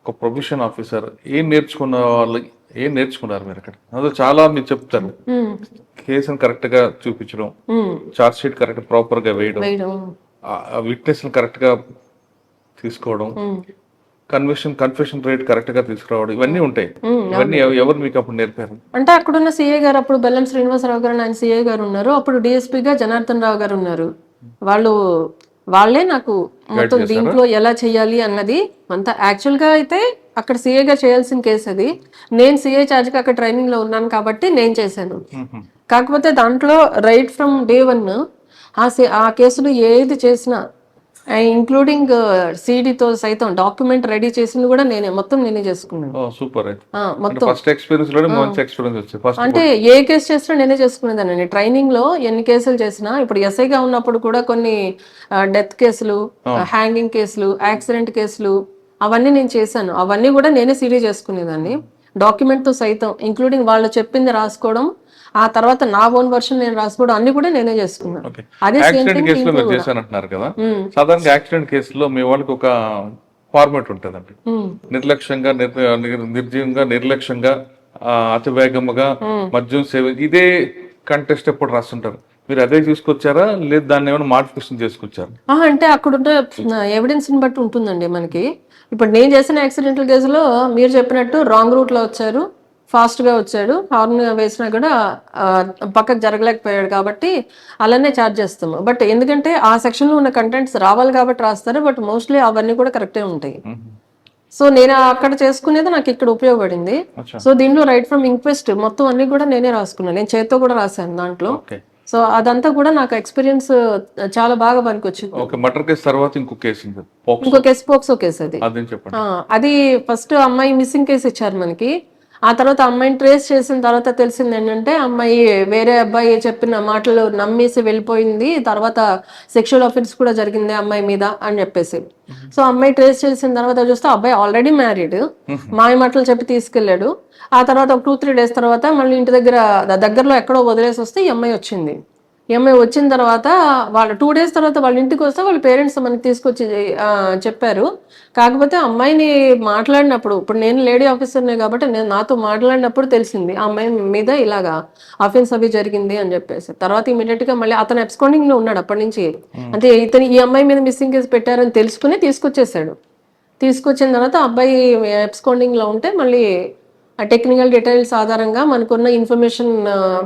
ఒక ప్రొఫెషన్ ఆఫీసర్ ఏం నేర్చుకున్న వాళ్ళు ఏం నేర్చుకున్నారు మీరు అక్కడ? అదే చాలా మీరు చెప్తారు, కేసును కరెక్ట్ గా చూపించడం, చార్జ్ షీట్ కరెక్ట్ ప్రాపర్ గా వేయడం, విట్నెస్ కరెక్ట్ గా తీసుకోవడం, కన్ఫెషన్ రేట్ కరెక్ట్ గా తీసుకురావడం, ఇవన్నీ ఉంటాయి. ఇవన్నీ ఎవరు మీకు అప్పుడు నేర్పారు? అంటే అక్కడున్న CA గారు, అప్పుడు బెల్లం శ్రీనివాసరావు గారు ఆయన CA గారు ఉన్నారు, అప్పుడు DSPగా జనార్దన్ రావు గారు ఉన్నారు. వాళ్ళే నాకు మొత్తం దీంట్లో ఎలా చేయాలి అన్నది అంతా. యాక్చువల్ గా అయితే అక్కడ CA గా చేయాల్సిన కేసు అది. నేను CA చార్జ్ గా అక్కడ ట్రైనింగ్ లో ఉన్నాను కాబట్టి నేను చేశాను. కాకపోతే దాంట్లో రైట్ ఫ్రమ్ day 1 ఆ కేసులో ఏది చేసినా ఇంక్లూడింగ్ CDతో సైతం డాక్యుమెంట్ రెడీ చేసింది కూడా నేనే చేసుకున్నాను. సూపర్. మొత్తం ఫస్ట్ ఎక్స్పీరియన్స్ లోనే మంచి ఎక్స్పీరియన్స్ వచ్చింది. ఫస్ట్ అంటే ఏ కేసు చేసినా నేనే చేసుకునేదాన్ని. ట్రైనింగ్ లో ఎన్ని కేసులు చేసినా, ఇప్పుడు ఎస్ఐగా ఉన్నప్పుడు కూడా కొన్ని డెత్ కేసులు, హ్యాంగింగ్ కేసులు, యాక్సిడెంట్ కేసులు అవన్నీ నేను చేశాను. అవన్నీ కూడా నేనే CD చేసుకునేదాన్ని డాక్యుమెంట్ తో సైతం, ఇంక్లూడింగ్ వాళ్ళు చెప్పింది రాసుకోవడం, ఆ తర్వాత నా ఓన్ వర్షన్ నేను రాసుకోవడం, అన్ని కూడా నేనే చేసుకున్నాను. అదే యాక్సిడెంట్ కేసులో మీరు చేశానంటున్నారు కదా, సాధారణంగా యాక్సిడెంట్ కేసులో మీ వాళ్ళకి ఒక ఫార్మాట్ ఉంటుందండి. నిర్లక్ష్యంగా, నిర్జీవంగా, నిర్లక్ష్యంగా, అతి వేగముగా, మద్యం సేవ, ఇదే కంటెస్ట్ ఎప్పుడు రాస్తుంటారు. మీరు అదే తీసుకొచ్చారా లేదు దాన్ని ఏమైనా మాడిఫికేషన్ చేసుకొచ్చారు? అంటే అక్కడున్న ఎవిడెన్స్ ని బట్టి ఉంటుందండి మనకి. ఇప్పుడు నేను చేసిన యాక్సిడెంటల్ కేసులో మీరు చెప్పినట్టు రాంగ్ రూట్ లో వచ్చారు, ఫాస్ట్ గా వచ్చాడు, హార్న్ వేసినా కూడా పక్కకు జరగలేకపోయాడు కాబట్టి అలానే ఛార్జ్ చేస్తాము. బట్ ఎందుకంటే ఆ సెక్షన్ లో ఉన్న కంటెంట్స్ రావాలి కాబట్టి రాస్తారు, బట్ మోస్ట్లీ అవన్నీ కూడా కరెక్టే ఉంటాయి. సో నేను అక్కడ చేసుకునేది నాకు ఇక్కడ ఉపయోగపడింది. సో దీంట్లో రైట్ ఫ్రమ్ ఇంక్వెస్ట్ మొత్తం అన్ని కూడా నేనే రాసుకున్నాను. నేను చేత్తో కూడా రాశాను దాంట్లో. సో అదంతా కూడా నాకు ఎక్స్పీరియన్స్ చాలా బాగా పనికొచ్చింది. మర్డర్ కేసు తర్వాత ఇంకో కేసు పోక్సో కేసు అది ఫస్ట్ అమ్మాయి మిస్సింగ్ కేసు ఇచ్చారు మనకి. ఆ తర్వాత అమ్మాయిని ట్రేస్ చేసిన తర్వాత తెలిసింది ఏంటంటే అమ్మాయి వేరే అబ్బాయి చెప్పిన మాటలు నమ్మేసి వెళ్ళిపోయింది, తర్వాత సెక్షువల్ అఫెన్స్ కూడా జరిగింది అమ్మాయి మీద అని చెప్పేసి. సో అమ్మాయి ట్రేస్ చేసిన తర్వాత చూస్తే అబ్బాయి ఆల్రెడీ మ్యారీడ్, మాయ మాటలు చెప్పి తీసుకెళ్లాడు. ఆ తర్వాత ఒక 2-3 days తర్వాత మళ్ళీ ఇంటి దగ్గరలో ఎక్కడో వదిలేసి వస్తే ఈ అమ్మాయి వచ్చింది. ఈ అమ్మాయి వచ్చిన తర్వాత వాళ్ళ 2 days తర్వాత వాళ్ళ ఇంటికి వస్తే వాళ్ళ పేరెంట్స్ మనకి తీసుకొచ్చి చెప్పారు. కాకపోతే అమ్మాయిని మాట్లాడినప్పుడు, ఇప్పుడు నేను లేడీ ఆఫీసర్నే కాబట్టి నాతో మాట్లాడినప్పుడు తెలిసింది ఆ అమ్మాయి మీద ఇలాగా అఫెన్స్ అవి జరిగింది అని చెప్పేసి. తర్వాత ఇమీడియట్ గా మళ్ళీ అతను అబ్స్కాండింగ్ లో ఉన్నాడు అప్పటి నుంచి. అంటే ఈ అమ్మాయి మీద మిస్సింగ్ కేసు పెట్టారని తెలుసుకుని తీసుకొచ్చేసాడు. తీసుకొచ్చిన తర్వాత అబ్బాయి అబ్స్కాండింగ్ లో ఉంటే మళ్ళీ ఆ టెక్నికల్ డీటెయిల్స్ ఆధారంగా మనకున్న ఇన్ఫర్మేషన్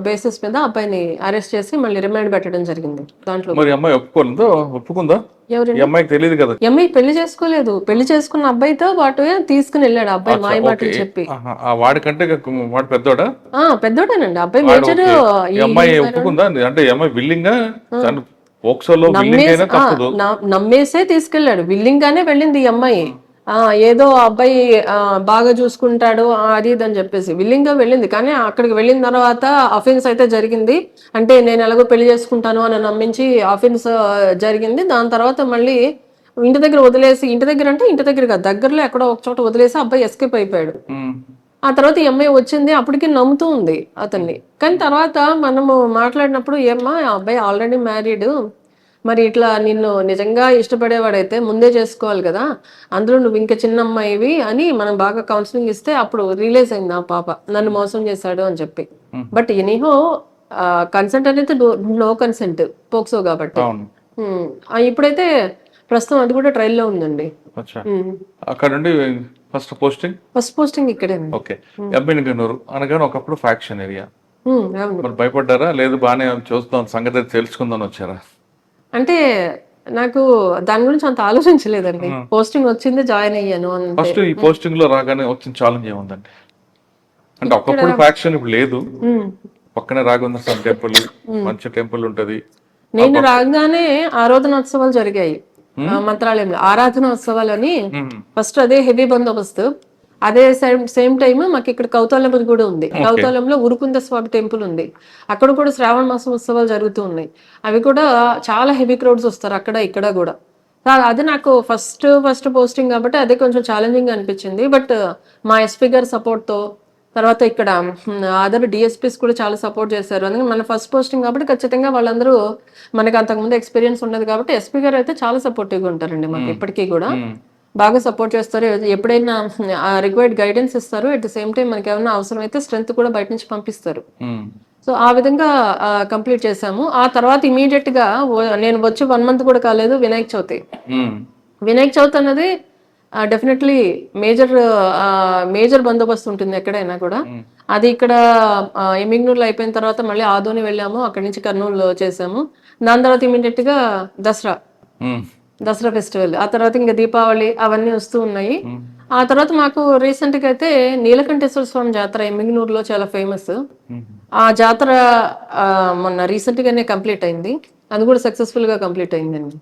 బేసిస్ మీద అబ్బాయిని అరెస్ట్ చేసి మళ్ళీ రిమాండ్ పెట్టడం జరిగింది. దాంట్లో మరి అమ్మాయి ఒప్పుకుందా? ఈ అమ్మాయికి తెలియదు కదా. అమ్మాయి పెళ్లి చేసుకోలేదు. పెళ్లి చేసుకున్న అబ్బాయితో పాటు తీసుకుని వెళ్ళాడు అబ్బాయి మాయ మాటలు చెప్పి. వాడికంటే వాడు పెద్దోడా? పెద్దోడేనండి అబ్బాయి. మేజర్ ఈ అమ్మాయి ఒప్పుకుందా? అంటే ఈ అమ్మాయి విల్లింగా పోక్సోలో విల్లింగ్ అయినా తప్పదు నమ్మేసే తీసుకెళ్లాడు. విల్లింగ్ గానే వెళ్ళింది ఈ అమ్మాయి. ఏదో అబ్బాయి బాగా చూసుకుంటాడు అది ఇది అని చెప్పేసి విల్లింగ్ గా వెళ్ళింది. కానీ అక్కడికి వెళ్ళిన తర్వాత అఫెన్స్ అయితే జరిగింది. అంటే నేను ఎలాగో పెళ్లి చేసుకుంటాను అని నమ్మించి అఫెన్స్ జరిగింది. దాని తర్వాత మళ్ళీ ఇంటి దగ్గర వదిలేసి, ఇంటి దగ్గర అంటే ఇంటి దగ్గర కాదు, దగ్గరలో ఎక్కడో ఒక చోట వదిలేసి అబ్బాయి ఎస్కేప్ అయిపోయాడు. ఆ తర్వాత ఈ అమ్మాయి వచ్చింది, అప్పటికి నమ్ముతూ ఉంది అతన్ని. కానీ తర్వాత మనము మాట్లాడినప్పుడు ఏమ్మా ఆ అబ్బాయి ఆల్రెడీ మ్యారీడ్, మరి ఇట్లా నిన్ను నిజంగా ఇష్టపడేవాడైతే ముందే చేసుకోవాలి కదా, అందులో నువ్వు ఇంకా చిన్న అమ్మాయివి అని మనం బాగా కౌన్సిలింగ్ ఇస్తే అప్పుడు రియలైజ్ అయింది ఆ పాప నన్ను మోసం చేశాడు అని చెప్పి. బట్ ఎనీహో కన్సెంట్ అనేది నో కన్సెంట్ పోక్సో కాబట్టి. ఇప్పుడైతే ప్రస్తుతం అది కూడా ట్రయల్ లో ఉందండి. అక్కడ నుండి ఫస్ట్ పోస్టింగ్ ఇక్కడే. ఓకే. ఎబ్బెనగనూరు అనగానే ఒకప్పుడు ఫ్యాక్షన్ ఏరియా. మరి భయపడ్డారా? లేదు బాగానే చూస్తాం సంగతి తెలుసుకుందాం వచ్చారా? అంటే నాకు దాని గురించి అంత ఆలోచించలేదండి. పోస్టింగ్ వచ్చింది, జాయిన్ అయ్యాను. ఫస్ట్ ఈ పోస్టింగ్ లో రాగానే వచ్చిన ఛాలెంజ్ ఏముందండి? అంటే ఒకప్పుడు ఫ్యాక్షన్ ఇప్పుడు లేదు. పక్కనే రాఘవేంద్ర స్వామి టెంపుల్, మంచి టెంపుల్ ఉంటది. నేను రాగానే ఆరాధనోత్సవాలు జరిగాయి మంత్రాలయంలో. ఆరాధనోత్సవాలు అని ఫస్ట్ అదే హెవీ బందోబస్తు. అదే సేమ్ టైమ్ మాకు ఇక్కడ కౌతాలం కూడా ఉంది. కౌతాలంలో ఉరుకుంద స్వామి టెంపుల్ ఉంది. అక్కడ కూడా శ్రావణ మాసం ఉత్సవాలు జరుగుతూ ఉన్నాయి. అవి కూడా చాలా హెవీ క్రౌడ్స్ వస్తారు అక్కడ ఇక్కడ కూడా. అది నాకు ఫస్ట్ పోస్టింగ్ కాబట్టి అదే కొంచెం ఛాలెంజింగ్ అనిపించింది. బట్ మా ఎస్పీ గారి సపోర్ట్ తో, తర్వాత ఇక్కడ అదర్ డిఎస్పీస్ కూడా చాలా సపోర్ట్ చేశారు. అందుకని మన ఫస్ట్ పోస్టింగ్ కాబట్టి ఖచ్చితంగా వాళ్ళందరూ మనకి అంతకుముందు ఎక్స్పీరియన్స్ ఉండదు కాబట్టి ఎస్పీ గారు అయితే చాలా సపోర్టివ్గా ఉంటారండి మాకు ఇప్పటికీ కూడా. బాగా సపోర్ట్ చేస్తారు. ఎప్పుడైనా రిక్వైర్డ్ గైడెన్స్ ఇస్తారు. అట్ ద సేమ్ టైం మనకి ఏమైనా అవసరం అయితే స్ట్రెంత్ కూడా బయట నుంచి పంపిస్తారు. సో ఆ విధంగా కంప్లీట్ చేసాము. ఆ తర్వాత ఇమీడియట్ గా నేను వచ్చి 1 month కూడా కాలేదు వినాయక చవితి అన్నది డెఫినెట్లీ మేజర్ బందోబస్తు ఉంటుంది ఎక్కడైనా కూడా. అది ఇక్కడ ఎమ్మిగ్నూరులో అయిపోయిన తర్వాత మళ్ళీ ఆదోని వెళ్ళాము, అక్కడి నుంచి కర్నూలు చేసాము. దాని తర్వాత ఇమీడియట్ గా దసరా ఫెస్టివల్, ఆ తర్వాత ఇంకా దీపావళి అవన్నీ వస్తూ ఉన్నాయి. ఆ తర్వాత మాకు రీసెంట్ గా అయితే నీలకంఠేశ్వర స్వామి జాతర ఎమ్మిగ్నూరులో చాలా ఫేమస్. ఆ జాతర మొన్న రీసెంట్ గానే కంప్లీట్ అయింది. అది కూడా సక్సెస్ఫుల్ గా కంప్లీట్ అయిందండి.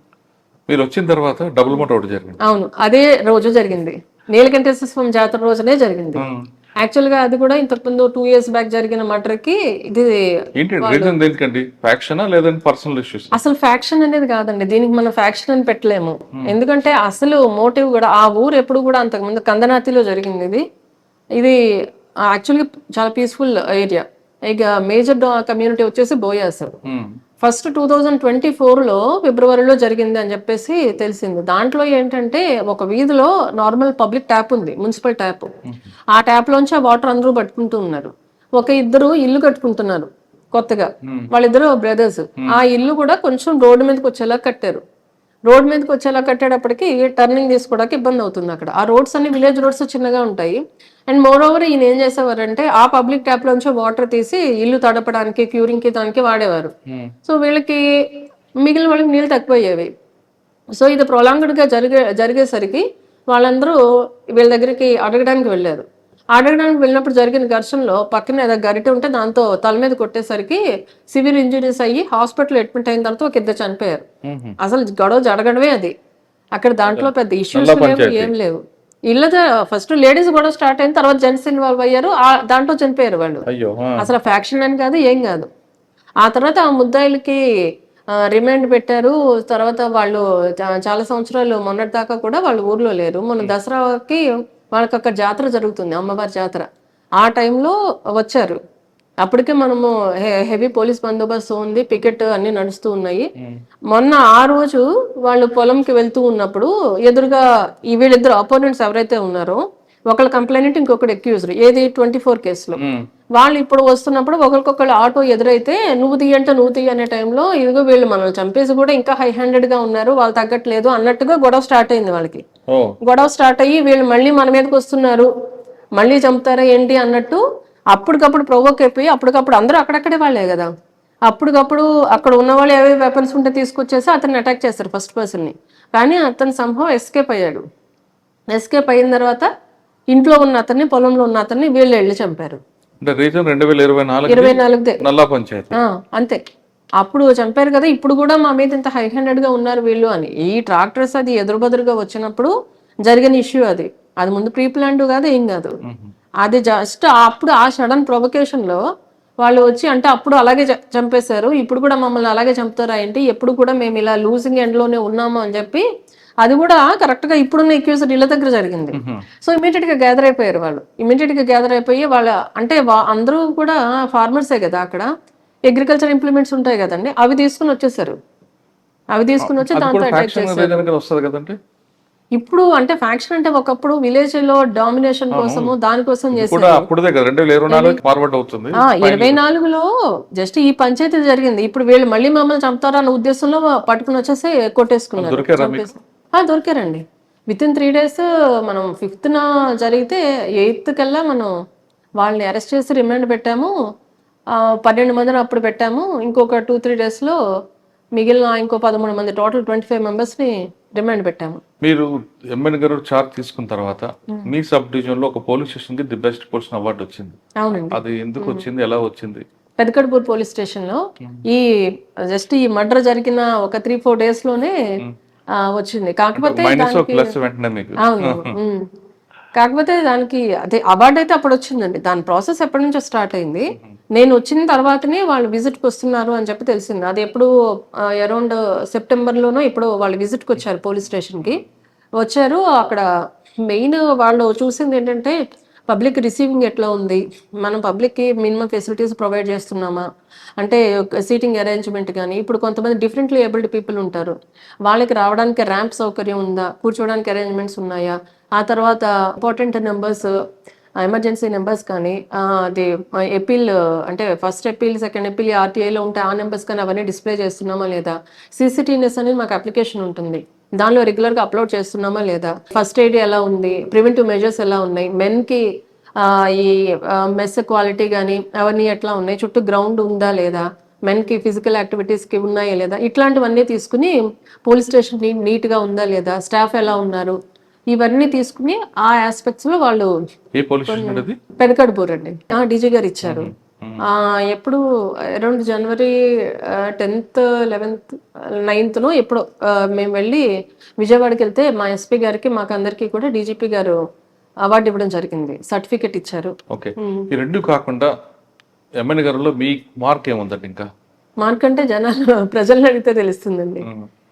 మీరు వచ్చిన తర్వాత డబుల్ మోట్ ఒకటి జరిగింది. అవును, అదే రోజు జరిగింది. నీలకంఠేశ్వర స్వామి జాతర రోజునే జరిగింది. యాక్చువల్ గా అది కూడా ఇంతకు ముందు 2 years బ్యాక్ జరిగిన మర్డర్ కి ఇది అసలు ఫ్యాక్షన్ అనేది కాదండి. దీనికి మనం ఫ్యాక్షన్ అని పెట్టలేము. ఎందుకంటే అసలు మోటివ్ కూడా ఆ ఊరు ఎప్పుడు కూడా అంతకు ముందు కందనాతిలో జరిగింది. ఇది యాక్చువల్గా చాలా పీస్ఫుల్ ఏరియా. ఇక మేజర్ కమ్యూనిటీ వచ్చేసి బోయాస్. ఫస్ట్ 2024లో ఫిబ్రవరిలో జరిగింది అని చెప్పేసి తెలిసింది. దాంట్లో ఏంటంటే ఒక వీధిలో నార్మల్ పబ్లిక్ ట్యాప్ ఉంది, మున్సిపల్ ట్యాప్. ఆ ట్యాప్ లోంచి ఆ వాటర్ అందరూ పట్టుకుంటూ ఉన్నారు. ఇద్దరు ఇల్లు కట్టుకుంటున్నారు కొత్తగా, వాళ్ళిద్దరు బ్రదర్స్. ఆ ఇల్లు కూడా కొంచెం రోడ్డు మీదకి వచ్చేలా కట్టారు. రోడ్ మీదకి వచ్చేలా కట్టేటప్పటికి టర్నింగ్ తీసుకోవడానికి ఇబ్బంది అవుతుంది అక్కడ. ఆ రోడ్స్ అన్ని విలేజ్ రోడ్స్ చిన్నగా ఉంటాయి. అండ్ మోర్ ఓవర్ ఈయన ఏం చేసేవారంటే ఆ పబ్లిక్ ట్యాప్ లోంచి వాటర్ తీసి ఇల్లు తడపడానికి, క్యూరింగ్ కి దానికి వాడేవారు. సో వీళ్ళకి మిగిలిన వాళ్ళకి నీళ్ళు తక్కువయ్యేవి. సో ఇది ప్రొలాంగ్డ్ గా జరిగేసరికి వాళ్ళందరూ వీళ్ళ దగ్గరికి అడగడానికి వెళ్ళారు. అడగడానికి వెళ్ళినప్పుడు జరిగిన ఘర్షణలో పక్కన ఏదో గరిటె ఉంటే దాంతో తల మీద కొట్టేసరికి సివియర్ ఇంజరీస్ అయ్యి హాస్పిటల్ అడ్మిట్ అయిన తర్వాత ఒక ఇద్దరు చనిపోయారు. అసలు గొడవ జరగడమే అది. అక్కడ దాంట్లో పెద్ద ఇష్యూస్ లేవు, ఏం లేవు. ఇళ్ళ ఫస్ట్ లేడీస్ గొడవ స్టార్ట్ అయిన తర్వాత జెంట్స్ ఇన్వాల్వ్ అయ్యారు, దాంట్లో చనిపోయారు వాళ్ళు. అసలు ఫ్యాక్షన్ అని కాదు, ఏం కాదు. ఆ తర్వాత ఆ ముద్దాయిలకి రిమాండ్ పెట్టారు. తర్వాత వాళ్ళు చాలా సంవత్సరాలు మొన్నటి దాకా కూడా వాళ్ళు ఊర్లో లేరు. మొన్న దసరాకి వాళ్ళకి అక్కడ జాతర జరుగుతుంది, అమ్మవారి జాతర. ఆ టైంలో వచ్చారు. అప్పటికే మనము హెవీ పోలీస్ బందోబస్తు ఉంది, పికెట్ అన్ని నడుస్తూ ఉన్నాయి. మొన్న ఆ రోజు వాళ్ళు పొలంకి వెళ్తూ ఉన్నప్పుడు ఎదురుగా ఈ వీళ్ళిద్దరు అపోనెంట్స్ ఎవరైతే ఉన్నారో, ఒకళ్ళు కంప్లైంట్, ఇంకొకటి అక్యూజ్డ్, ఏది 24 కేసులో. వాళ్ళు ఇప్పుడు వస్తున్నప్పుడు ఒకరికొకళ్ళు ఆటో ఎదురైతే నువ్వు తీయంటే నువ్వు తీయ అనే టైంలో ఇదిగో వీళ్ళు మనల్ని చంపేసి కూడా ఇంకా హై హ్యాండెడ్ గా ఉన్నారు, వాళ్ళు తగ్గట్లేదు అన్నట్టుగా గొడవ స్టార్ట్ అయింది వాళ్ళకి. గొడవ స్టార్ట్ అయ్యి వీళ్ళు మళ్ళీ మన మీదకి వస్తున్నారు, మళ్ళీ చంపుతారా ఏంటి అన్నట్టు అప్పటికప్పుడు ప్రొవోక్ అయిపోయి, అప్పటికప్పుడు అందరూ అక్కడక్కడే వాళ్ళే కదా, అప్పటికప్పుడు అక్కడ ఉన్న వాళ్ళు ఏవే వెపన్స్ ఉంటే తీసుకొచ్చేసి అతన్ని అటాక్ చేస్తారు ఫస్ట్ పర్సన్ని. కానీ అతను సంభవం ఎస్కేప్ అయ్యాడు. ఎస్కేప్ అయిన తర్వాత ఇంట్లో ఉన్న అతన్ని, పొలంలో ఉన్న అతన్ని వీళ్ళు వెళ్ళి చంపారు. అంటే రీజన్ 2024 24దే. నల్లా పంచాయతీ. అంతే. అప్పుడు చంపారు కదా, ఇప్పుడు కూడా మా మీద ఇంత హై హ్యాండెడ్ గా ఉన్నారు వీళ్ళు అని. ఈ ట్రాక్టర్స్ అది ఎదురుబదురుగా వచ్చినప్పుడు జరిగిన ఇష్యూ అది. అది ముందు ప్రీ ప్లాన్డ్ కాదు, ఏం కాదు. అది జస్ట్ అప్పుడు ఆ సడన్ ప్రొవకేషన్ లో వాళ్ళు వచ్చి, అంటే అప్పుడు అలాగే చంపేశారు, ఇప్పుడు కూడా మమ్మల్ని అలాగే చంపుతారా ఏంటి, ఎప్పుడు కూడా మేము ఇలా లూజింగ్ ఎండ్ లోనే ఉన్నాము అని చెప్పి, అది కూడా కరెక్ట్ గా ఇప్పుడున్న ఎక్యూజ్డ్ ఇళ్ళ దగ్గర జరిగింది. సో ఇమీడియట్ గా గ్యాదర్ అయిపోయారు వాళ్ళు. ఇమీడియట్ గా గ్యాదర్ అయిపోయి వాళ్ళ అంటే అందరూ కూడా ఫార్మర్సే కదా, అక్కడ అగ్రికల్చర్ ఇంప్లిమెంట్స్ ఉంటాయి కదండి, అవి తీసుకుని వచ్చేసారు. అవి తీసుకుని వచ్చి దాంతో అటాక్ చేశారు. వస్తుంది కదండి. ఇప్పుడు అంటే ఫ్యాక్షన్ అంటే ఒకప్పుడు విలేజ్ లో డామినేషన్ కోసము దానికోసం చేశారు. 24లో జస్ట్ ఈ పంచాయతీ జరిగింది. ఇప్పుడు వీళ్ళు మళ్ళీ మమ్మల్ని చంపుతారా అన్న ఉద్దేశంలో పట్టుకుని వచ్చేసి కొట్టేసుకున్నారు. దొరికారండి. Within 3 days. మనం 5th జరిగితే 8th కల్లా మనం వాళ్ళని అరెస్ట్ చేసి రిమాండ్ పెట్టాము. 12 మందిని అప్పుడు పెట్టాము. ఇంకొక 2-3 days లో మిగిలిన ఇంకో 13 మంది, టోటల్ 25 members ని రిమాండ్ పెట్టాము. మీరు ఎంఎన్ గారు చార్జ్ తీసుకున్న తర్వాత మీ సబ్ డివిజన్ లో ఒక పోలీస్ స్టేషన్ కి ది బెస్ట్ పోలీస్ అవార్డు వచ్చింది. అవునండి. అది ఎందుకు వచ్చింది, ఎలా వచ్చింది? పెదకడ్పూర్ పోలీస్ స్టేషన్ లో ఈ జస్ట్ ఈ మర్డర్ జరిగిన ఒక 3-4 days లోనే వచ్చింది. కాకపోతే కాకపోతే దానికి అదే అవార్డు అయితే అప్పుడు వచ్చిందండి. దాని ప్రాసెస్ ఎప్పటి నుంచో స్టార్ట్ అయింది. నేను వచ్చిన తర్వాతనే వాళ్ళు విజిట్కి వస్తున్నారు అని చెప్పి తెలిసింది. అది ఎప్పుడు అరౌండ్ సెప్టెంబర్లోనో ఇప్పుడు వాళ్ళు విజిట్కి వచ్చారు పోలీస్ స్టేషన్కి. వచ్చారు. అక్కడ మెయిన్ వాళ్ళు చూసింది ఏంటంటే పబ్లిక్ రిసీవింగ్ ఎట్లా ఉంది, మనం పబ్లిక్కి మినిమం ఫెసిలిటీస్ ప్రొవైడ్ చేస్తున్నామా, అంటే సీటింగ్ అరేంజ్మెంట్ కానీ, ఇప్పుడు కొంతమంది డిఫరెంట్లీ ఏబుల్డ్ పీపుల్ ఉంటారు, వాళ్ళకి రావడానికి ర్యాంప్ సౌకర్యం ఉందా, కూర్చోవడానికి అరేంజ్మెంట్స్ ఉన్నాయా, ఆ తర్వాత ఇంపార్టెంట్ నెంబర్స్, ఎమర్జెన్సీ నెంబర్స్ కానీ, అది ఎపీల్ అంటే ఫస్ట్ ఎపీల్, సెకండ్ ఎపీల్ ఆర్టీఐలో ఉంటే ఆ నెంబర్స్ కానీ అవన్నీ డిస్ప్లే చేస్తున్నామా లేదా, CCTVNess అనేది మాకు అప్లికేషన్ ఉంటుంది, దానిలో రెగ్యులర్గా అప్లోడ్ చేస్తున్నామా లేదా, ఫస్ట్ ఎయిడ్ ఎలా ఉంది, ప్రివెంటివ్ మెజర్స్ ఎలా ఉన్నాయి, మెన్కి ఈ మెస్ క్వాలిటీ కానీ అవన్నీ ఎట్లా ఉన్నాయి, చుట్టూ గ్రౌండ్ ఉందా లేదా, మెన్కి ఫిజికల్ యాక్టివిటీస్కి ఉన్నాయా లేదా, ఇట్లాంటివన్నీ తీసుకుని పోలీస్ స్టేషన్ నీట్గా ఉందా లేదా, స్టాఫ్ ఎలా ఉన్నారు, ఇవన్నీ తీసుకుని ఆ ఆస్పెక్ట్స్ లో వాళ్ళు పెదకడ్పూర్ అండి డీజీ గారు ఇచ్చారు. ఎప్పుడు అరౌండ్ జనవరి 10th, 11th, 9th ఎప్పుడు మేము వెళ్ళి విజయవాడకి వెళ్తే మా ఎస్పీ గారికి మాకు అందరికి కూడా డీజీపీ గారు అవార్డు ఇవ్వడం జరిగింది, సర్టిఫికెట్ ఇచ్చారు. ఓకే, ఈ రెండు కాకుండా ఎంఎన్ గారిలో మీ మార్క్ ఏముందండి? ఇంకా మార్క్ అంటే జనాలు ప్రజలను అడిగితే తెలుస్తుందండి.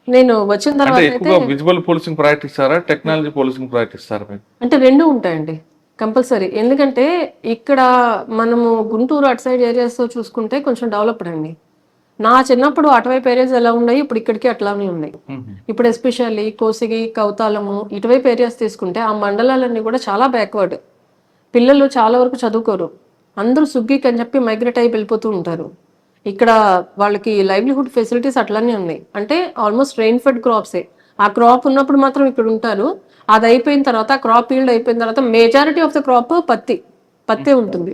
నేను వచ్చిన తర్వాత విజువల్ పోలీసింగ్ ప్రాక్టీస్ ఇస్తారా, టెక్నాలజీ పోలీసింగ్ ప్రాక్టీస్ ఇస్తారా? అంటే రెండు ఉంటాయండి కంపల్సరీ. ఎందుకంటే ఇక్కడ మనము గుంటూరు అటు సైడ్ ఏరియాస్ చూసుకుంటే కొంచెం డెవలప్డ్ అండి. నా చిన్నప్పుడు అటువైపు ఏరియాస్ ఎలా ఉన్నాయి, ఇప్పుడు ఇక్కడికి అట్లానే ఉన్నాయి. ఇప్పుడు ఎస్పెషల్లీ కోసిగి, కౌతాలము ఇటువైపు ఏరియాస్ తీసుకుంటే ఆ మండలాలన్నీ కూడా చాలా బ్యాక్వర్డ్. పిల్లలు చాలా వరకు చదువుకోరు, అందరూ సుగ్గికి అని చెప్పి మైగ్రేట్ అయ్యి వెళ్ళిపోతూ ఉంటారు. ఇక్కడ వాళ్ళకి లైవ్లీహుడ్ ఫెసిలిటీస్ అట్లనే ఉన్నాయి. అంటే ఆల్మోస్ట్ రెయిన్ ఫెడ్ క్రాప్సే. ఆ క్రాప్ ఉన్నప్పుడు మాత్రం ఇక్కడ ఉంటారు. అది అయిపోయిన తర్వాత, క్రాప్ ఈల్డ్ అయిపోయిన తర్వాత మెజారిటీ ఆఫ్ ద క్రాప్ పత్తే ఉంటుంది.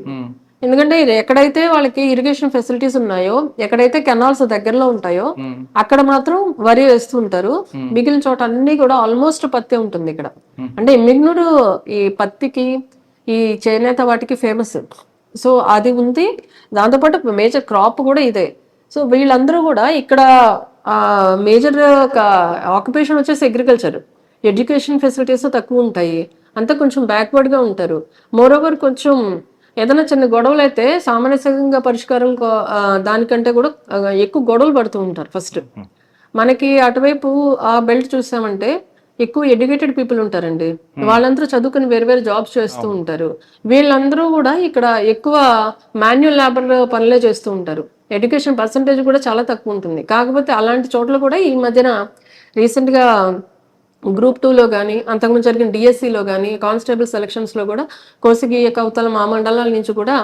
ఎందుకంటే ఎక్కడైతే వాళ్ళకి ఇరిగేషన్ ఫెసిలిటీస్ ఉన్నాయో, ఎక్కడైతే కెనాల్స్ దగ్గరలో ఉంటాయో అక్కడ మాత్రం వరి వేస్తూ ఉంటారు. మిగిలిన చోట అన్ని కూడా ఆల్మోస్ట్ పత్తే ఉంటుంది ఇక్కడ. అంటే మిగ్నూరు ఈ పత్తికి, ఈ చేనేత వాటికి ఫేమస్. సో అది ఉంది. దాంతోపాటు మేజర్ క్రాప్ కూడా ఇదే. సో వీళ్ళందరూ కూడా ఇక్కడ మేజర్ ఆక్యుపేషన్ వచ్చేసి అగ్రికల్చర్. ఎడ్యుకేషన్ ఫెసిలిటీస్ తక్కువ ఉంటాయి, అంతా కొంచెం బ్యాక్వర్డ్గా ఉంటారు. మోరోవర్ కొంచెం ఏదైనా చిన్న గొడవలు అయితే సామాన్యంగా పరిష్కారం దానికంటే కూడా ఎక్కువ గొడవలు పడుతూ ఉంటారు. ఫస్ట్ మనకి అటువైపు ఆ బెల్ట్ చూసామంటే ఎక్కువ ఎడ్యుకేటెడ్ పీపుల్ ఉంటారండి. వాళ్ళందరూ చదువుకుని వేరు వేరు జాబ్స్ చేస్తూ ఉంటారు. వీళ్ళందరూ కూడా ఇక్కడ ఎక్కువ మాన్యువల్ లేబర్ పనులే చేస్తూ ఉంటారు. ఎడ్యుకేషన్ పర్సంటేజ్ కూడా చాలా తక్కువ ఉంటుంది. కాకపోతే అలాంటి చోట్ల కూడా ఈ మధ్యన రీసెంట్ గా గ్రూప్ 2లో కానీ అంతకుముందు జరిగిన డిఎస్సిలో కానీ కానిస్టేబుల్ సెలక్షన్స్ లో కూడా కోసిగి కౌతల మా మండలాల నుంచి కూడా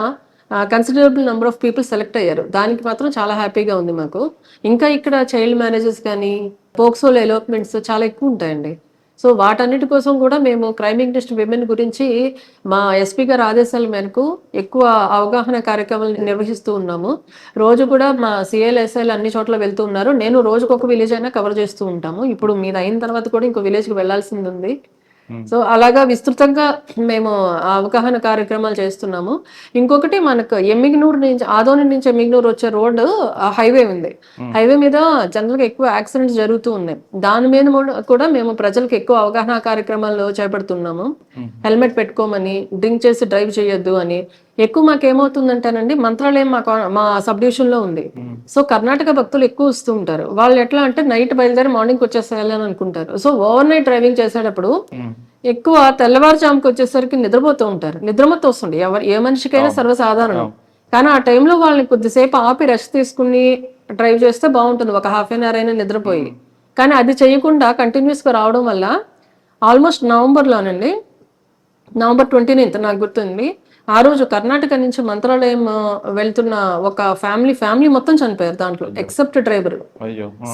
considerable number of people select అయ్యారు. దానికి మాత్రం చాలా హ్యాపీగా ఉంది మాకు. ఇంకా ఇక్కడ చైల్డ్ మ్యారేజెస్ కానీ పోక్సోలో ఎలోప్మెంట్స్ చాలా ఎక్కువ ఉంటాయండి. సో వాటన్నిటి కోసం కూడా మేము క్రైమ్ అగెన్స్ట్ విమెన్ గురించి మా ఎస్పీ గారి ఆదేశాల మేరకు ఎక్కువ అవగాహన కార్యక్రమాలు నిర్వహిస్తూ ఉన్నాము. రోజు కూడా మా సిఐలు ఎస్ఐలు అన్ని చోట్ల వెళ్తూ ఉన్నారు. నేను రోజుకు ఒక విలేజ్ అయినా కవర్ చేస్తూ ఉంటాము. ఇప్పుడు మీది అయిన తర్వాత కూడా ఇంకో విలేజ్కి వెళ్లాల్సింది ఉంది. సో అలాగా విస్తృతంగా మేము అవగాహన కార్యక్రమాలు చేస్తున్నాము. ఇంకొకటి మనకు ఎమ్మిగనూరు నుంచి ఆదోని నుంచి ఎమ్మిగనూరు వచ్చే రోడ్డు హైవే ఉంది. హైవే మీద జనరల్ గా ఎక్కువ యాక్సిడెంట్స్ జరుగుతూ ఉన్నాయి. దాని మీద కూడా మేము ప్రజలకు ఎక్కువ అవగాహన కార్యక్రమాలు చేపడుతున్నాము. హెల్మెట్ పెట్టుకోమని, డ్రింక్ చేసి డ్రైవ్ చేయొద్దు అని. ఎక్కువ మాకేమవుతుందంటేనండి, మంత్రాలయం మా సబ్ డివిజన్ లో ఉంది. సో కర్ణాటక భక్తులు ఎక్కువ వస్తూ ఉంటారు. వాళ్ళు ఎట్లా అంటే నైట్ బయలుదేరి మార్నింగ్ వచ్చేసేయాలని అనుకుంటారు. సో ఓవర్ నైట్ డ్రైవింగ్ చేసేటప్పుడు ఎక్కువ తెల్లవారుజాముకి వచ్చేసరికి నిద్రపోతూ ఉంటారు. నిద్రమత్తు వస్తుంది ఏ మనిషికైనా సర్వసాధారణం. కానీ ఆ టైంలో వాళ్ళని కొద్దిసేపు ఆపి రెస్ట్ తీసుకుని డ్రైవ్ చేస్తే బాగుంటుంది, ఒక హాఫ్ అన్ అవర్ అయినా నిద్రపోయి. కానీ అది చేయకుండా కంటిన్యూస్ గా రావడం వల్ల ఆల్మోస్ట్ నవంబర్లోనండి, నవంబర్ 29 నాకు గుర్తుంది, ఆ రోజు కర్ణాటక నుంచి మంత్రాలయం వెళ్తున్న ఒక ఫ్యామిలీ మొత్తం చనిపోయారు. దాంట్లో ఎక్సెప్ట్ డ్రైవర్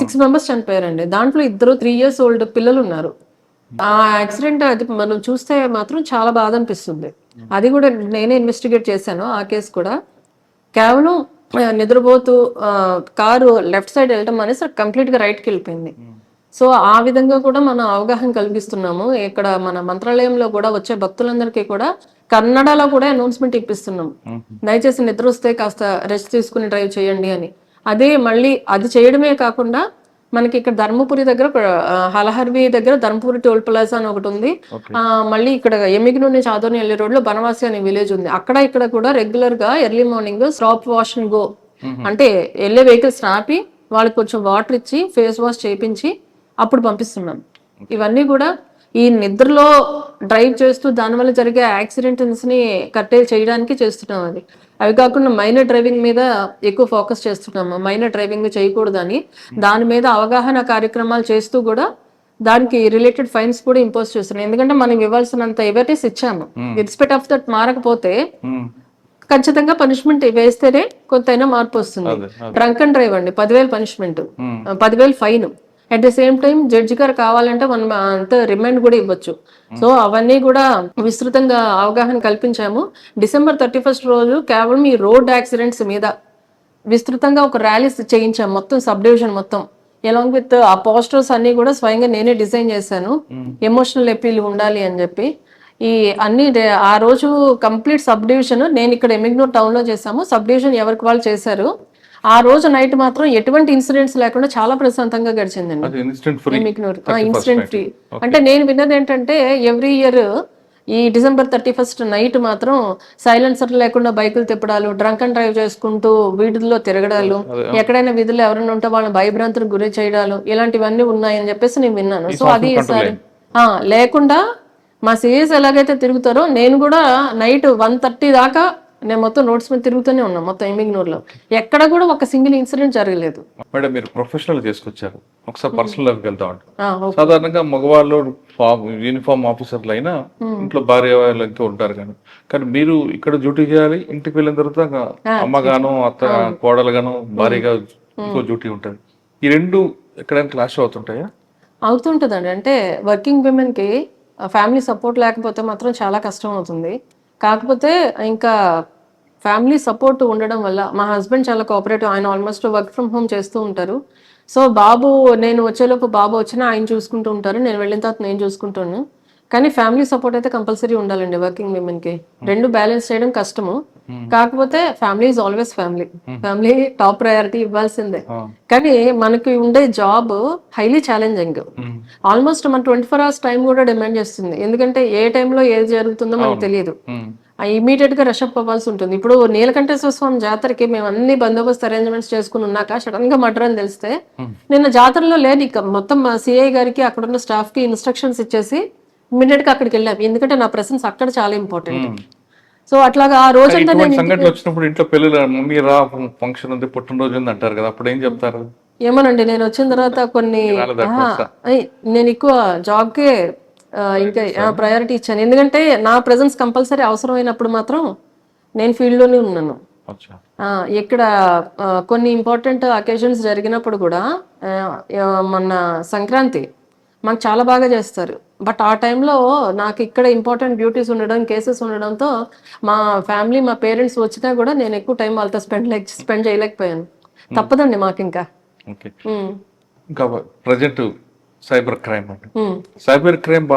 6 మెంబర్స్ చనిపోయారండి. దాంట్లో 3 years ఓల్డ్ పిల్లలు ఉన్నారు. ఆ యాక్సిడెంట్ అది మనం చూస్తే మాత్రం చాలా బాధ అనిపిస్తుంది. అది కూడా నేనే ఇన్వెస్టిగేట్ చేశాను ఆ కేసు కూడా. కేవలం నిద్రపోతూ కారు లెఫ్ట్ సైడ్ వెళ్ళటం అనేసి కంప్లీట్ గా రైట్కి వెళ్ళిపోయింది. సో ఆ విధంగా కూడా మనం అవగాహన కలిగిస్తున్నాము. ఇక్కడ మన మంత్రాలయంలో కూడా వచ్చే భక్తులందరికీ కూడా కన్నడలో కూడా అనౌన్స్మెంట్ ఇప్పిస్తున్నాం. దయచేసి నిద్ర వస్తే కాస్త రెస్ట్ తీసుకుని డ్రైవ్ చేయండి అని. అదే మళ్ళీ అది చేయడమే కాకుండా మనకి ఇక్కడ ధర్మపురి దగ్గర హలహర్వి దగ్గర ధర్మపురి టోల్ ప్లాజా అని ఒకటి ఉంది. మళ్ళీ ఇక్కడ ఎమ్మిగనూరు నుంచి ఆదోని వెళ్ళే రోడ్ లో బనవాసి అనే విలేజ్ ఉంది. అక్కడ ఇక్కడ కూడా రెగ్యులర్ గా early morning stop wash and go అంటే వెళ్ళే వెహికల్స్ ఆపి వాళ్ళకి కొంచెం వాటర్ ఇచ్చి ఫేస్ వాష్ చేయించి అప్పుడు పంపిస్తున్నాం. ఇవన్నీ కూడా ఈ నిద్రలో డ్రైవ్ చేస్తూ దానివల్ల జరిగే యాక్సిడెంట్స్ ని కట్టేల్ చేయడానికి చేస్తున్నాం. అవి కాకుండా మైనర్ డ్రైవింగ్ మీద ఎక్కువ ఫోకస్ చేస్తున్నాము. మైనర్ డ్రైవింగ్ చేయకూడదని దాని మీద అవగాహన కార్యక్రమాలు చేస్తూ కూడా దానికి రిలేటెడ్ ఫైన్స్ కూడా ఇంపోజ్ చేస్తున్నాం. ఎందుకంటే మనం ఇవ్వాల్సినంత అవేర్నెస్ ఇచ్చాము. ఇన్స్పెక్ట్ ఆఫ్ దట్ మారకపోతే ఖచ్చితంగా పనిష్మెంట్ వేస్తేనే కొంతైనా మార్పు వస్తుంది. డ్రంక్ అండ్ డ్రైవ్ అండి 10,000 punishment, 10,000 fine. At the same time judge గారు కావాలంటే మనం అంత రిమైండ్ కూడా ఇవ్వచ్చు. సో అవన్నీ కూడా విస్తృతంగా అవగాహన కల్పించాము. December 31 రోజు కేవలం ఈ రోడ్ యాక్సిడెంట్స్ మీద విస్తృతంగా ఒక ర్యాలీస్ చేయించాము మొత్తం సబ్ డివిజన్ మొత్తం. ఎలాంగ్ విత్ ఆ పోస్టర్స్ అన్ని కూడా స్వయంగా నేనే డిజైన్ చేశాను. ఎమోషనల్ అపీల్ ఉండాలి అని చెప్పి ఈ అన్ని ఆ రోజు కంప్లీట్ సబ్ డివిజన్ నేను ఇక్కడ ఎమ్మిగనూరు టౌన్ లో చేశాము. సబ్ డివిజన్ ఎవరికి వాళ్ళు చేశారు. ఆ రోజు నైట్ మాత్రం ఎటువంటి ఇన్సిడెంట్స్ లేకుండా చాలా ప్రశాంతంగా గడిచిందండి ఇన్సిడెంట్ ఫ్రీ. అంటే నేను విన్నది ఏంటంటే ఎవ్రీ ఇయర్ ఈ December 31 నైట్ మాత్రం సైలెన్సర్ లేకుండా బైకులు తిప్పడాలు, డ్రంక్ అండ్ డ్రైవ్ చేసుకుంటూ వీధుల్లో తిరగడాలు, ఎక్కడైనా వీధుల్లో ఎవరైనా ఉంటే వాళ్ళని భయభ్రాంతులకు గురి చేయడాలు, ఇలాంటివన్నీ ఉన్నాయని చెప్పేసి నేను విన్నాను. సో అది లేకుండా మా సిఎస్ ఎలాగైతే తిరుగుతారో నేను కూడా నైట్ 1:30 దాకా నేను మొత్తం నోట్స్ మీద తిరుగుతూనే ఉన్నాం మొత్తం ఎమ్మిగనూరులో. ఎక్కడ కూడా ఒక సింగిల్ ఇన్సిడెంట్ జరగలేదు. మేడం మీరు ప్రొఫెషనల్ చేసుకొచ్చారు, ఒకసారి పర్సనల్ లైఫ్ వెళ్తా ఉంటారు. సాధారణంగా మగవాళ్ళు యూనిఫామ్ ఆఫీసర్లు అయినా ఇంట్లో భార్య వాళ్ళు ఇంకా ఉంటారు. కానీ మీరు ఇక్కడ డ్యూటీ చేయాలి, ఇంటికి వెళ్ళిన తర్వాత అమ్మగాను అత్త కోడలుగాను భార్యగా ఇంకో డ్యూటీ ఉంటుంది. ఈ రెండు ఎక్కడైనా క్లాష్ అవుతుంటాయా? అవుతుంటదండి. అంటే వర్కింగ్ విమెన్ కి ఫ్యామిలీ సపోర్ట్ లేకపోతే మాత్రం చాలా కష్టం అవుతుంది. కాకపోతే ఇంకా ఫ్యామిలీ సపోర్ట్ ఉండడం వల్ల మా హస్బెండ్ చాలా కోఆపరేటివ్. ఆయన ఆల్మోస్ట్ వర్క్ ఫ్రమ్ హోమ్ చేస్తూ ఉంటారు. సో బాబు నేను వచ్చేలోపు బాబు వచ్చినా ఆయన చూసుకుంటూ ఉంటారు, నేను వెళ్ళిన తర్వాత నేను చూసుకుంటాను. కానీ ఫ్యామిలీ సపోర్ట్ అయితే కంపల్సరీ ఉండాలండి వర్కింగ్ విమెన్ కి. రెండు బ్యాలెన్స్ చేయడం కష్టము. కాకపోతే family is always family top priority ఇవ్వాల్సిందే. కానీ మనకి ఉండే జాబ్ హైలీ ఛాలెంజింగ్. ఆల్మోస్ట్ మన 24 hours టైం కూడా డిమాండ్ చేస్తుంది. ఎందుకంటే ఏ టైంలో ఏది జరుగుతుందో మనకు తెలియదు. ఇమీడియట్ గా రషప్ అవ్వాల్సి ఉంటుంది. ఇప్పుడు నీలకంఠేశ్వర స్వామి జాతరకి మేము అన్ని బందోబస్తు అరేంజ్మెంట్స్ చేసుకుని ఉన్నాక సడన్ గా మర్డర్ అని తెలిస్తే నిన్న జాతరలో లేని ఇక మొత్తం సిఐ గారికి అక్కడ ఉన్న స్టాఫ్ కి ఇన్స్ట్రక్షన్స్ ఇచ్చేసి ఇమీడియట్ గా అక్కడికి వెళ్ళాం. ఎందుకంటే నా ప్రెసెన్స్ అక్కడ చాలా ఇంపార్టెంట్. సో అట్లాగా ఆ రోజంతా ఇటువంటి సంఘటనలు వచ్చినప్పుడు ఇంట్లో పెళ్ళిళ్ళు మమ్మీ రా ఫంక్షన్ ఉంది పుట్టినరోజు ఉంది అంటారు కదా, అప్పుడు ఏం చెప్తారు? ఏమోనండి, నేను వచ్చిన తర్వాత కొన్ని నేను ఎక్కువ జాబ్ కే ఇంకా ప్రయారిటీ ఇచ్చాను. ఎందుకంటే నా ప్రెసెన్స్ కంపల్సరీ అవసరమైనప్పుడు మాత్రం నేను ఫీల్డ్ లోనే ఉన్నాను. ఇక్కడ కొన్ని ఇంపార్టెంట్ అకేషన్స్ జరిగినప్పుడు కూడా మొన్న సంక్రాంతి మాకు చాలా బాగా చేస్తారు. బట్ ఆ టైంలో నాకు ఇక్కడ ఇంపార్టెంట్ డ్యూటీస్ ఉండడం, కేసెస్ ఉండడంతో మా ఫ్యామిలీ మా పేరెంట్స్ వచ్చినా కూడా నేను ఎక్కువ టైం వాళ్ళతో స్పెండ్ చేయలేకపోయాను. తప్పదండి మాకు ఇంకా. ఇంకా ప్రజెంట్ సైబర్ క్రైమ్ అండి, సైబర్ క్రైమ్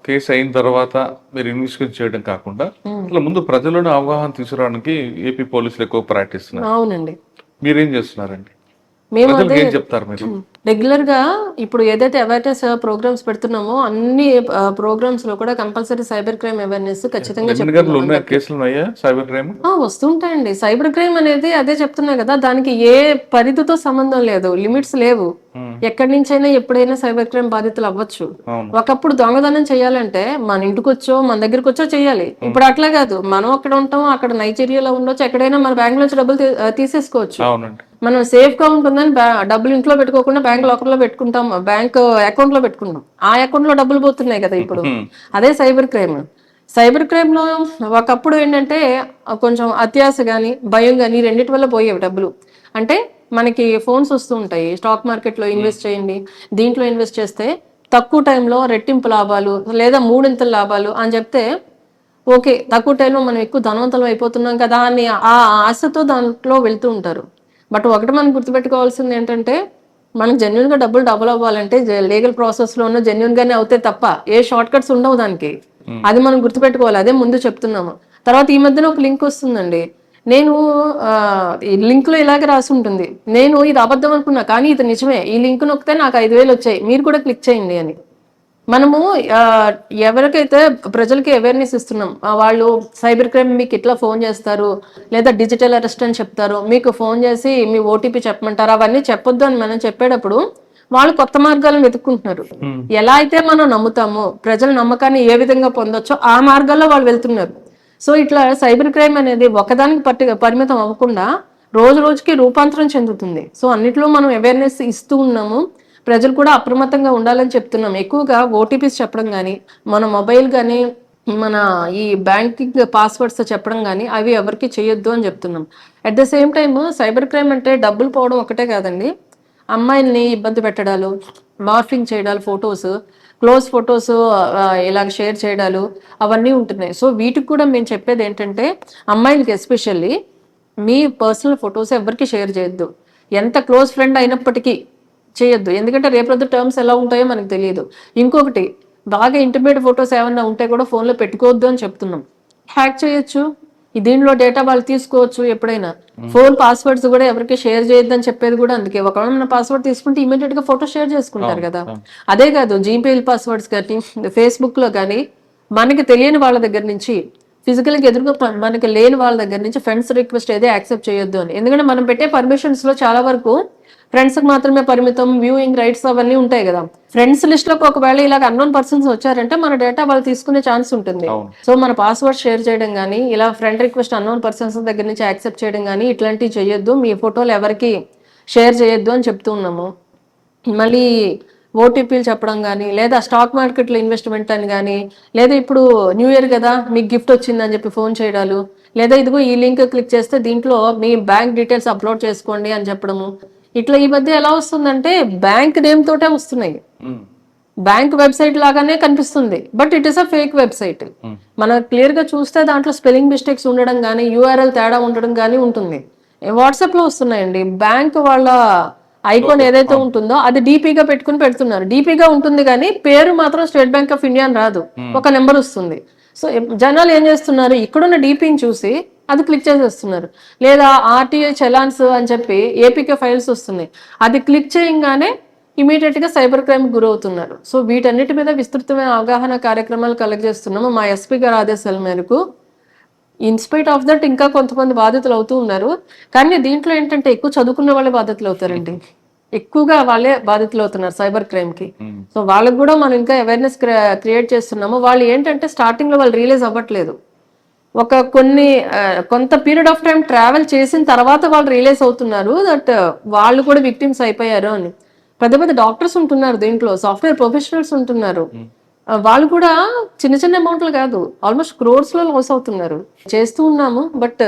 కేసు అయిన తర్వాత మీరు ఇన్వెస్టిగేట్ చేయడం కాకుండా అసలు ముందు ప్రజలను అవగాహన తీసుకురావడానికి ఏపీ పోలీసులు ఎక్కువ ప్రయత్నిస్తున్నారు. అవునండి. మీరేం చేస్తున్నారండి? మేము ఏం చెప్తారు మీరు? రెగ్యులర్ గా ఇప్పుడు ఏదైతే అవేర్నెస్ ప్రోగ్రామ్స్ పెడుతున్నామో అన్ని ప్రోగ్రామ్స్ లో కూడా కంపల్సరీ సైబర్ క్రైమ్ అవేర్నెస్ ఖచ్చితంగా సైబర్ క్రైమ్ వస్తుంటాయండి. సైబర్ క్రైమ్ అనేది అదే చెప్తున్నా కదా, దానికి ఏ పరిధితో సంబంధం లేదు, లిమిట్స్ లేవు. ఎక్కడి నుంచైనా ఎప్పుడైనా సైబర్ క్రైమ్ బాధితులు అవ్వచ్చు. ఒకప్పుడు దొంగదనం చేయాలంటే మన ఇంటికి వచ్చో మన దగ్గరకు వచ్చో చేయాలి. ఇప్పుడు అట్లా కాదు, మనం అక్కడ ఉంటాం, అక్కడ నైజీరియాలో ఉండొచ్చు, ఎక్కడైనా మన బ్యాంక్ నుంచి డబ్బులు తీసేసుకోవచ్చు. మనం సేఫ్ గా ఉంటుందని డబ్బులు ఇంట్లో పెట్టుకోకుండా బ్యాంక్ లాకర్ లో పెట్టుకుంటాం, బ్యాంక్ అకౌంట్ లో పెట్టుకుంటాం. ఆ అకౌంట్ లో డబ్బులు పోతున్నాయి కదా ఇప్పుడు. అదే సైబర్ క్రైమ్. సైబర్ క్రైమ్ లో ఒకప్పుడు ఏంటంటే కొంచెం అత్యాశ గాని భయం గాని రెండింటి వల్ల పోయేవి డబ్బులు. అంటే మనకి ఫోన్స్ వస్తూ ఉంటాయి, స్టాక్ మార్కెట్ లో ఇన్వెస్ట్ చేయండి, దీంట్లో ఇన్వెస్ట్ చేస్తే తక్కువ టైంలో రెట్టింపు లాభాలు లేదా మూడింతల లాభాలు అని చెప్తే ఓకే, తక్కువ టైంలో మనం ఎక్కువ ధనవంతులు అయిపోతున్నాం కదా అని ఆ ఆశతో దాంట్లో వెళ్తూ ఉంటారు. బట్ ఒకటి మనం గుర్తుపెట్టుకోవాల్సింది ఏంటంటే మనకు జెన్యున్ గా డబుల్ అవ్వాలంటే లీగల్ ప్రాసెస్ లోనూ జెన్యున్ గానే అవుతే తప్ప ఏ షార్ట్ కట్స్ ఉండవు దానికి. అది మనం గుర్తుపెట్టుకోవాలి. అదే ముందు చెప్తున్నాము. తర్వాత ఈ మధ్యన ఒక లింక్ వస్తుందండి. నేను ఈ లింక్ లో ఇలాగే రాసి ఉంటుంది, నేను ఇది అబద్ధం అనుకున్నా కానీ ఇది నిజమే, ఈ లింక్ నొక్కితే నాకు 5,000 వచ్చాయి, మీరు కూడా క్లిక్ చేయండి అని. మనము ఎవరికైతే ప్రజలకి అవేర్నెస్ ఇస్తున్నాం, వాళ్ళు సైబర్ క్రైమ్ మీకు ఇట్లా ఫోన్ చేస్తారు లేదా డిజిటల్ అరెస్ట్ అని చెప్తారు, మీకు ఫోన్ చేసి మీ ఓటీపీ చెప్పమంటారు, అవన్నీ చెప్పొద్దు అని మనం చెప్పేటప్పుడు వాళ్ళు కొత్త మార్గాలను వెతుక్కుంటున్నారు. ఎలా అయితే మనం నమ్ముతామో, ప్రజల నమ్మకాన్ని ఏ విధంగా పొందొచ్చో ఆ మార్గాల్లో వాళ్ళు వెళ్తున్నారు. సో ఇట్లా సైబర్ క్రైమ్ అనేది ఒకదానికి పరిమితం అవ్వకుండా రోజు రోజుకి రూపాంతరం చెందుతుంది. సో అన్నిట్లో మనం అవేర్నెస్ ఇస్తూ ఉన్నాము, ప్రజలు కూడా అప్రమత్తంగా ఉండాలని చెప్తున్నాం. ఎక్కువగా ఓటీపీస్ చెప్పడం కానీ, మన మొబైల్ కానీ, మన ఈ బ్యాంకింగ్ పాస్వర్డ్స్ చెప్పడం కానీ అవి ఎవరికి చేయొద్దు అని చెప్తున్నాం. At the same time cyber crime అంటే డబ్బులు పోవడం ఒకటే కాదండి, అమ్మాయిల్ని ఇబ్బంది పెట్టడాలు, మార్ఫింగ్ చేయడాలు, ఫొటోస్, క్లోజ్ ఫొటోస్ ఇలాగ షేర్ చేయడాలు అవన్నీ ఉంటున్నాయి. సో వీటికి కూడా మేము చెప్పేది ఏంటంటే అమ్మాయిలకి ఎస్పెషల్లీ మీ పర్సనల్ ఫొటోస్ ఎవరికి షేర్ చేయొద్దు. ఎంత క్లోజ్ ఫ్రెండ్ అయినప్పటికీ చేయొద్దు, ఎందుకంటే రేపొద్దు టర్మ్స్ ఎలా ఉంటాయో మనకు తెలియదు. ఇంకొకటి, బాగా ఇంటిమేట్ ఫొటోస్ ఏమన్నా ఉంటే కూడా ఫోన్లో పెట్టుకోవద్దు అని చెప్తున్నాం. హ్యాక్ చేయొచ్చు, దీనిలో డేటా వాళ్ళు తీసుకోవచ్చు ఎప్పుడైనా. ఫోన్ పాస్వర్డ్స్ కూడా ఎవరికి షేర్ చేయొద్దని చెప్పేది కూడా అందుకే. ఒకవేళ మన పాస్వర్డ్ తీసుకుంటే ఇమీడియట్ గా ఫోటో షేర్ చేసుకుంటారు కదా. అదే కాదు, జీమెయిల్ పాస్వర్డ్స్ కానీ, ఫేస్బుక్ లో కానీ మనకి తెలియని వాళ్ళ దగ్గర నుంచి, ఫిజికల్ గా ఎదురుగా మనకి లేని వాళ్ళ దగ్గర నుంచి ఫ్రెండ్స్ రిక్వెస్ట్ ఏదే యాక్సెప్ట్ చేయొద్దు అని. ఎందుకంటే మనం పెట్టే పర్మిషన్స్ లో చాలా వరకు ఫ్రెండ్స్ కి మాత్రమే పరిమితం, వ్యూయింగ్ రైట్స్ అవన్నీ ఉంటాయి కదా. ఫ్రెండ్స్ లిస్ట్ లోకి ఒకవేళ ఇలాగ అన్నోన్ పర్సన్స్ వచ్చారంటే మన డేటా వాళ్ళు తీసుకునే ఛాన్స్ ఉంటుంది. సో మన పాస్వర్డ్ షేర్ చేయడం కానీ, ఇలా ఫ్రెండ్ రిక్వెస్ట్ అన్నోన్ పర్సన్స్ దగ్గర నుంచి యాక్సెప్ట్ చేయడం కానీ ఇట్లాంటివి చేయొద్దు. మీ ఫోటోలు ఎవరికి షేర్ చేయొద్దు అని చెప్తూ ఉన్నాము. మళ్ళీ ఓటీపీలు చెప్పడం కానీ, లేదా స్టాక్ మార్కెట్లో ఇన్వెస్ట్మెంట్ అని కానీ, లేదా ఇప్పుడు న్యూ ఇయర్ కదా మీకు గిఫ్ట్ వచ్చిందని చెప్పి ఫోన్ చేయడాలు, లేదా ఇదిగో ఈ లింక్ క్లిక్ చేస్తే దీంట్లో మీ బ్యాంక్ డీటెయిల్స్ అప్లోడ్ చేసుకోండి అని చెప్పడము. ఇట్లా ఈ మధ్య ఎలా వస్తుందంటే బ్యాంక్ నేమ్ తోటే వస్తున్నాయి, బ్యాంక్ వెబ్సైట్ లాగానే కనిపిస్తుంది, but it is a fake website. మనం క్లియర్ గా చూస్తే దాంట్లో స్పెల్లింగ్ మిస్టేక్స్ ఉండడం కానీ, యూఆర్ఎల్ తేడా ఉండడం కానీ ఉంటుంది. వాట్సాప్ లో వస్తున్నాయండి, బ్యాంక్ వాళ్ళ ఐకాన్ ఏదైతే ఉంటుందో అది డీపీగా పెట్టుకుని పెడుతున్నారు. డీపీగా ఉంటుంది కానీ పేరు మాత్రం స్టేట్ బ్యాంక్ ఆఫ్ ఇండియా అని రాదు, ఒక నెంబర్ వస్తుంది. సో జనాలు ఏం చేస్తున్నారు, ఇక్కడున్న డీపీని చూసి అది క్లిక్ చేసేస్తున్నారు. లేదా ఆర్టీఐ చలాన్స్ అని చెప్పి ఏపీకే ఫైల్స్ వస్తున్నాయి, అది క్లిక్ చేయగానే ఇమీడియట్ గా సైబర్ క్రైమ్ గురవుతున్నారు. సో వీటన్నిటి మీద విస్తృతమైన అవగాహన కార్యక్రమాలు కలెక్ట్ చేస్తున్నాము. మా ఎస్పీ గారి ఆదేశాల మేరకు ఇన్స్పైట్ ఆఫ్ దట్ ఇంకా కొంతమంది బాధితులు అవుతూ ఉన్నారు. కానీ దీంట్లో ఏంటంటే ఎక్కువ చదువుకున్న వాళ్ళే బాధితులు అవుతారండి, ఎక్కువగా వాళ్ళే బాధితులు అవుతున్నారు సైబర్ క్రైమ్ కి. సో వాళ్ళకి కూడా మనం ఇంకా అవేర్నెస్ క్రియేట్ చేస్తున్నాము. వాళ్ళు ఏంటంటే స్టార్టింగ్ లో వాళ్ళు రియలైజ్ అవ్వట్లేదు. ఒక కొంత పీరియడ్ ఆఫ్ టైం ట్రావెల్ చేసిన తర్వాత వాళ్ళు రియలైజ్ అవుతున్నారు దట్ వాళ్ళు కూడా విక్టిమ్స్ అయిపోయారు అని. పెద్ద పెద్ద డాక్టర్స్ ఉంటున్నారు దీంట్లో, సాఫ్ట్వేర్ ప్రొఫెషనల్స్ ఉంటున్నారు. వాళ్ళు కూడా చిన్న చిన్న అమౌంట్లు కాదు, ఆల్మోస్ట్ క్రోర్స్ లో లాస్ అవుతున్నారు. చేస్తూ ఉన్నాము, బట్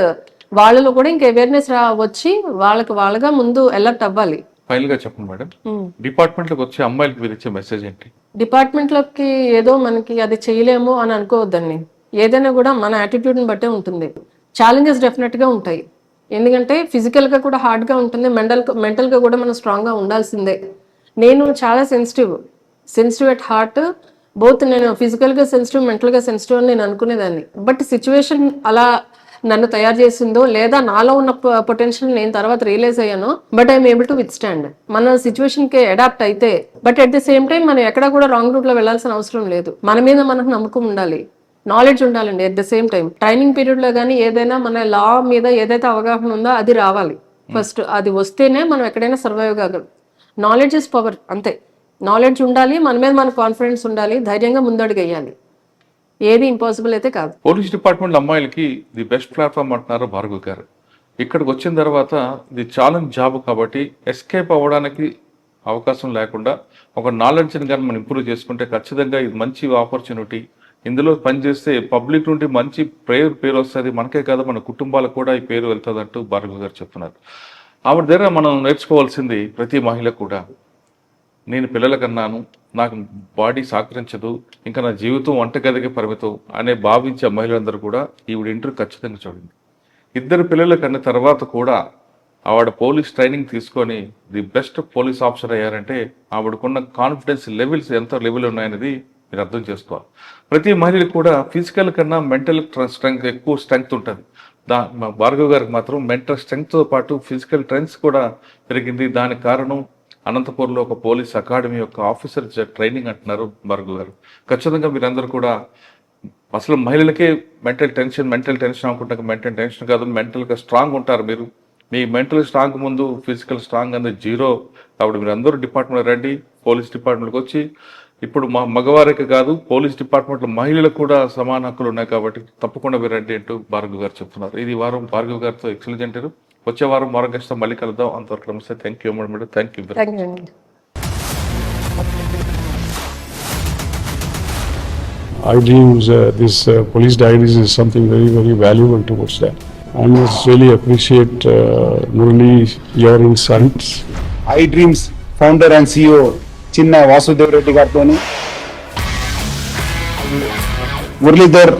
వాళ్ళలో కూడా ఇంకా అవేర్నెస్ వచ్చి వాళ్ళగా ముందు అలర్ట్ అవ్వాలి. ఫైనల్ గా చెప్పండి మేడం, డిపార్ట్మెంట్ లోకి వచ్చే అమ్మాయిలకు మీరు ఇచ్చే మెసేజ్ ఏంటి? డిపార్ట్మెంట్ లోకి ఏదో మనకి అది చేయలేము అని అనుకోవద్దండి. ఏదైనా కూడా మన యాటిట్యూడ్ని బట్టే ఉంటుంది. ఛాలెంజెస్ డెఫినెట్ గా ఉంటాయి, ఎందుకంటే ఫిజికల్ గా కూడా హార్డ్ గా ఉంటుంది, మెంటల్ గా కూడా మనం స్ట్రాంగ్ గా ఉండాల్సిందే. నేను చాలా సెన్సిటివ్ ఎట్ హార్ట్, బోత్ నేను ఫిజికల్ గా సెన్సిటివ్, మెంటల్ గా సెన్సిటివ్ అని నేను అనుకునేదాన్ని. బట్ సిచ్యువేషన్ అలా నన్ను తయారు చేసిందో, లేదా నాలో ఉన్న పొటెన్షియల్ నేను తర్వాత రియలైజ్ అయ్యాను. But I'm able to with stand. మన సిచ్యువేషన్ కి అడాప్ట్ అయితే, but at the same time మనం ఎక్కడ కూడా రాంగ్ రూట్ లో వెళ్లాల్సిన అవసరం లేదు. మన మీద మనకు నమ్మకం ఉండాలి, నాలెడ్జ్ ఉండాలండి. At the same time training period లో కానీ ఏదైనా మన లా మీద ఏదైతే అవగాహన ఉందో అది రావాలి ఫస్ట్. అది వస్తేనే మనం ఎక్కడైనా సర్వైవ్ కాగలం. నాలెడ్జ్ ఇస్ పవర్, అంతే. నాలెడ్జ్ ఉండాలి, మన మీద మన కాన్ఫిడెన్స్ ఉండాలి, ధైర్యంగా ముందడుగు వేయాలి. ఏది ఇంపాసిబుల్ అయితే కాదు. పోలీస్ డిపార్ట్మెంట్ అమ్మాయిలకి ది బెస్ట్ ప్లాట్ఫామ్ అంటున్నారు భార్గవ్ గారు. ఇక్కడికి వచ్చిన తర్వాత ఇది ఛాలెంజ్ జాబ్ కాబట్టి ఎస్కేప్ అవ్వడానికి అవకాశం లేకుండా ఒక నాలెడ్జ్ని కానీ మనం ఇంప్రూవ్ చేసుకుంటే ఖచ్చితంగా ఇది మంచి ఆపర్చునిటీ. ఇందులో పనిచేస్తే పబ్లిక్ నుండి మంచి పేరు వస్తుంది, మనకే కాదు మన కుటుంబాలకు కూడా ఈ పేరు వెళ్తుంది అంటూ భార్గవ్ గారు చెప్తున్నారు. ఆవిడ దగ్గర మనం నేర్చుకోవాల్సింది ప్రతి మహిళ కూడా, నేను పిల్లల కన్నాను, నాకు బాడీ సహకరించదు, ఇంకా నా జీవితం వంటగదికి పరిమితం అనే భావించే మహిళలందరూ కూడా ఈవిడ ఇంటర్వ్యూ ఖచ్చితంగా చూడండి. 2 పిల్లల కన్న తర్వాత కూడా ఆవిడ పోలీస్ ట్రైనింగ్ తీసుకొని ది బెస్ట్ పోలీస్ ఆఫీసర్ అయ్యారంటే ఆవిడకున్న కాన్ఫిడెన్స్ లెవెల్స్ ఎంత లెవెల్ ఉన్నాయనేది మీరు అర్థం చేసుకోవాలి. ప్రతి మహిళకు కూడా ఫిజికల్ కన్నా మెంటల్ స్ట్రెంగ్త్ ఎక్కువ స్ట్రెంగ్త్ ఉంటుంది. భార్గవ్ గారికి మాత్రం మెంటల్ స్ట్రెంగ్త్తో పాటు ఫిజికల్ స్ట్రెంగ్త్ కూడా పెరిగింది. దానికి కారణం అనంతపూర్లో ఒక పోలీస్ అకాడమీ యొక్క ఆఫీసర్ ట్రైనింగ్ అంటున్నారు భార్గవ్ గారు. ఖచ్చితంగా మీరందరూ కూడా అసలు మహిళలకే మెంటల్ టెన్షన్ అనుకుంటారు. మెంటల్ టెన్షన్ కాదు, మెంటల్గా స్ట్రాంగ్ ఉంటారు మీరు. మీ మెంటల్ స్ట్రాంగ్ ముందు ఫిజికల్ స్ట్రాంగ్ అనేది జీరో. కాబట్టి మీరు అందరూ డిపార్ట్మెంట్ రండి, పోలీస్ డిపార్ట్మెంట్కి వచ్చి. ఇప్పుడు మగవారికి కాదు, పోలీస్ డిపార్ట్మెంట్లో మహిళలకు కూడా సమాన హక్కులు ఉన్నాయి కాబట్టి తప్పకుండా మీరు రండి అంటూ భార్గవ్ గారు చెప్తున్నారు. ఇది వారం భార్గవ్ గారితో ఎక్సలెంట్ ఇంటర్వ్యూ. వచ్చే వారం మరో గెస్ట్తో మళ్ళీ కలుద్దాం. అంతవరకు నమస్తే. Thank you madam. Thank you. iDreams, this police diaries is something very, very valuable towards that. I must really appreciate Murali, your insights. iDreams founder and CEO చిన్న వాసుదేవ్ రెడ్డి గారితో మురళీధర్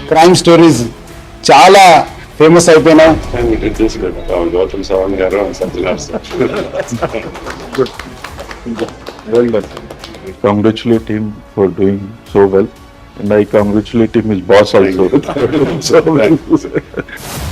క్రైమ్ స్టోరీస్ చాలా ఫేమస్ అయిపోయినాయి. Gautam Savan garu and Satyanar sir. Well done. I congratulate him for doing so well, and I congratulate him his boss also. Thank you.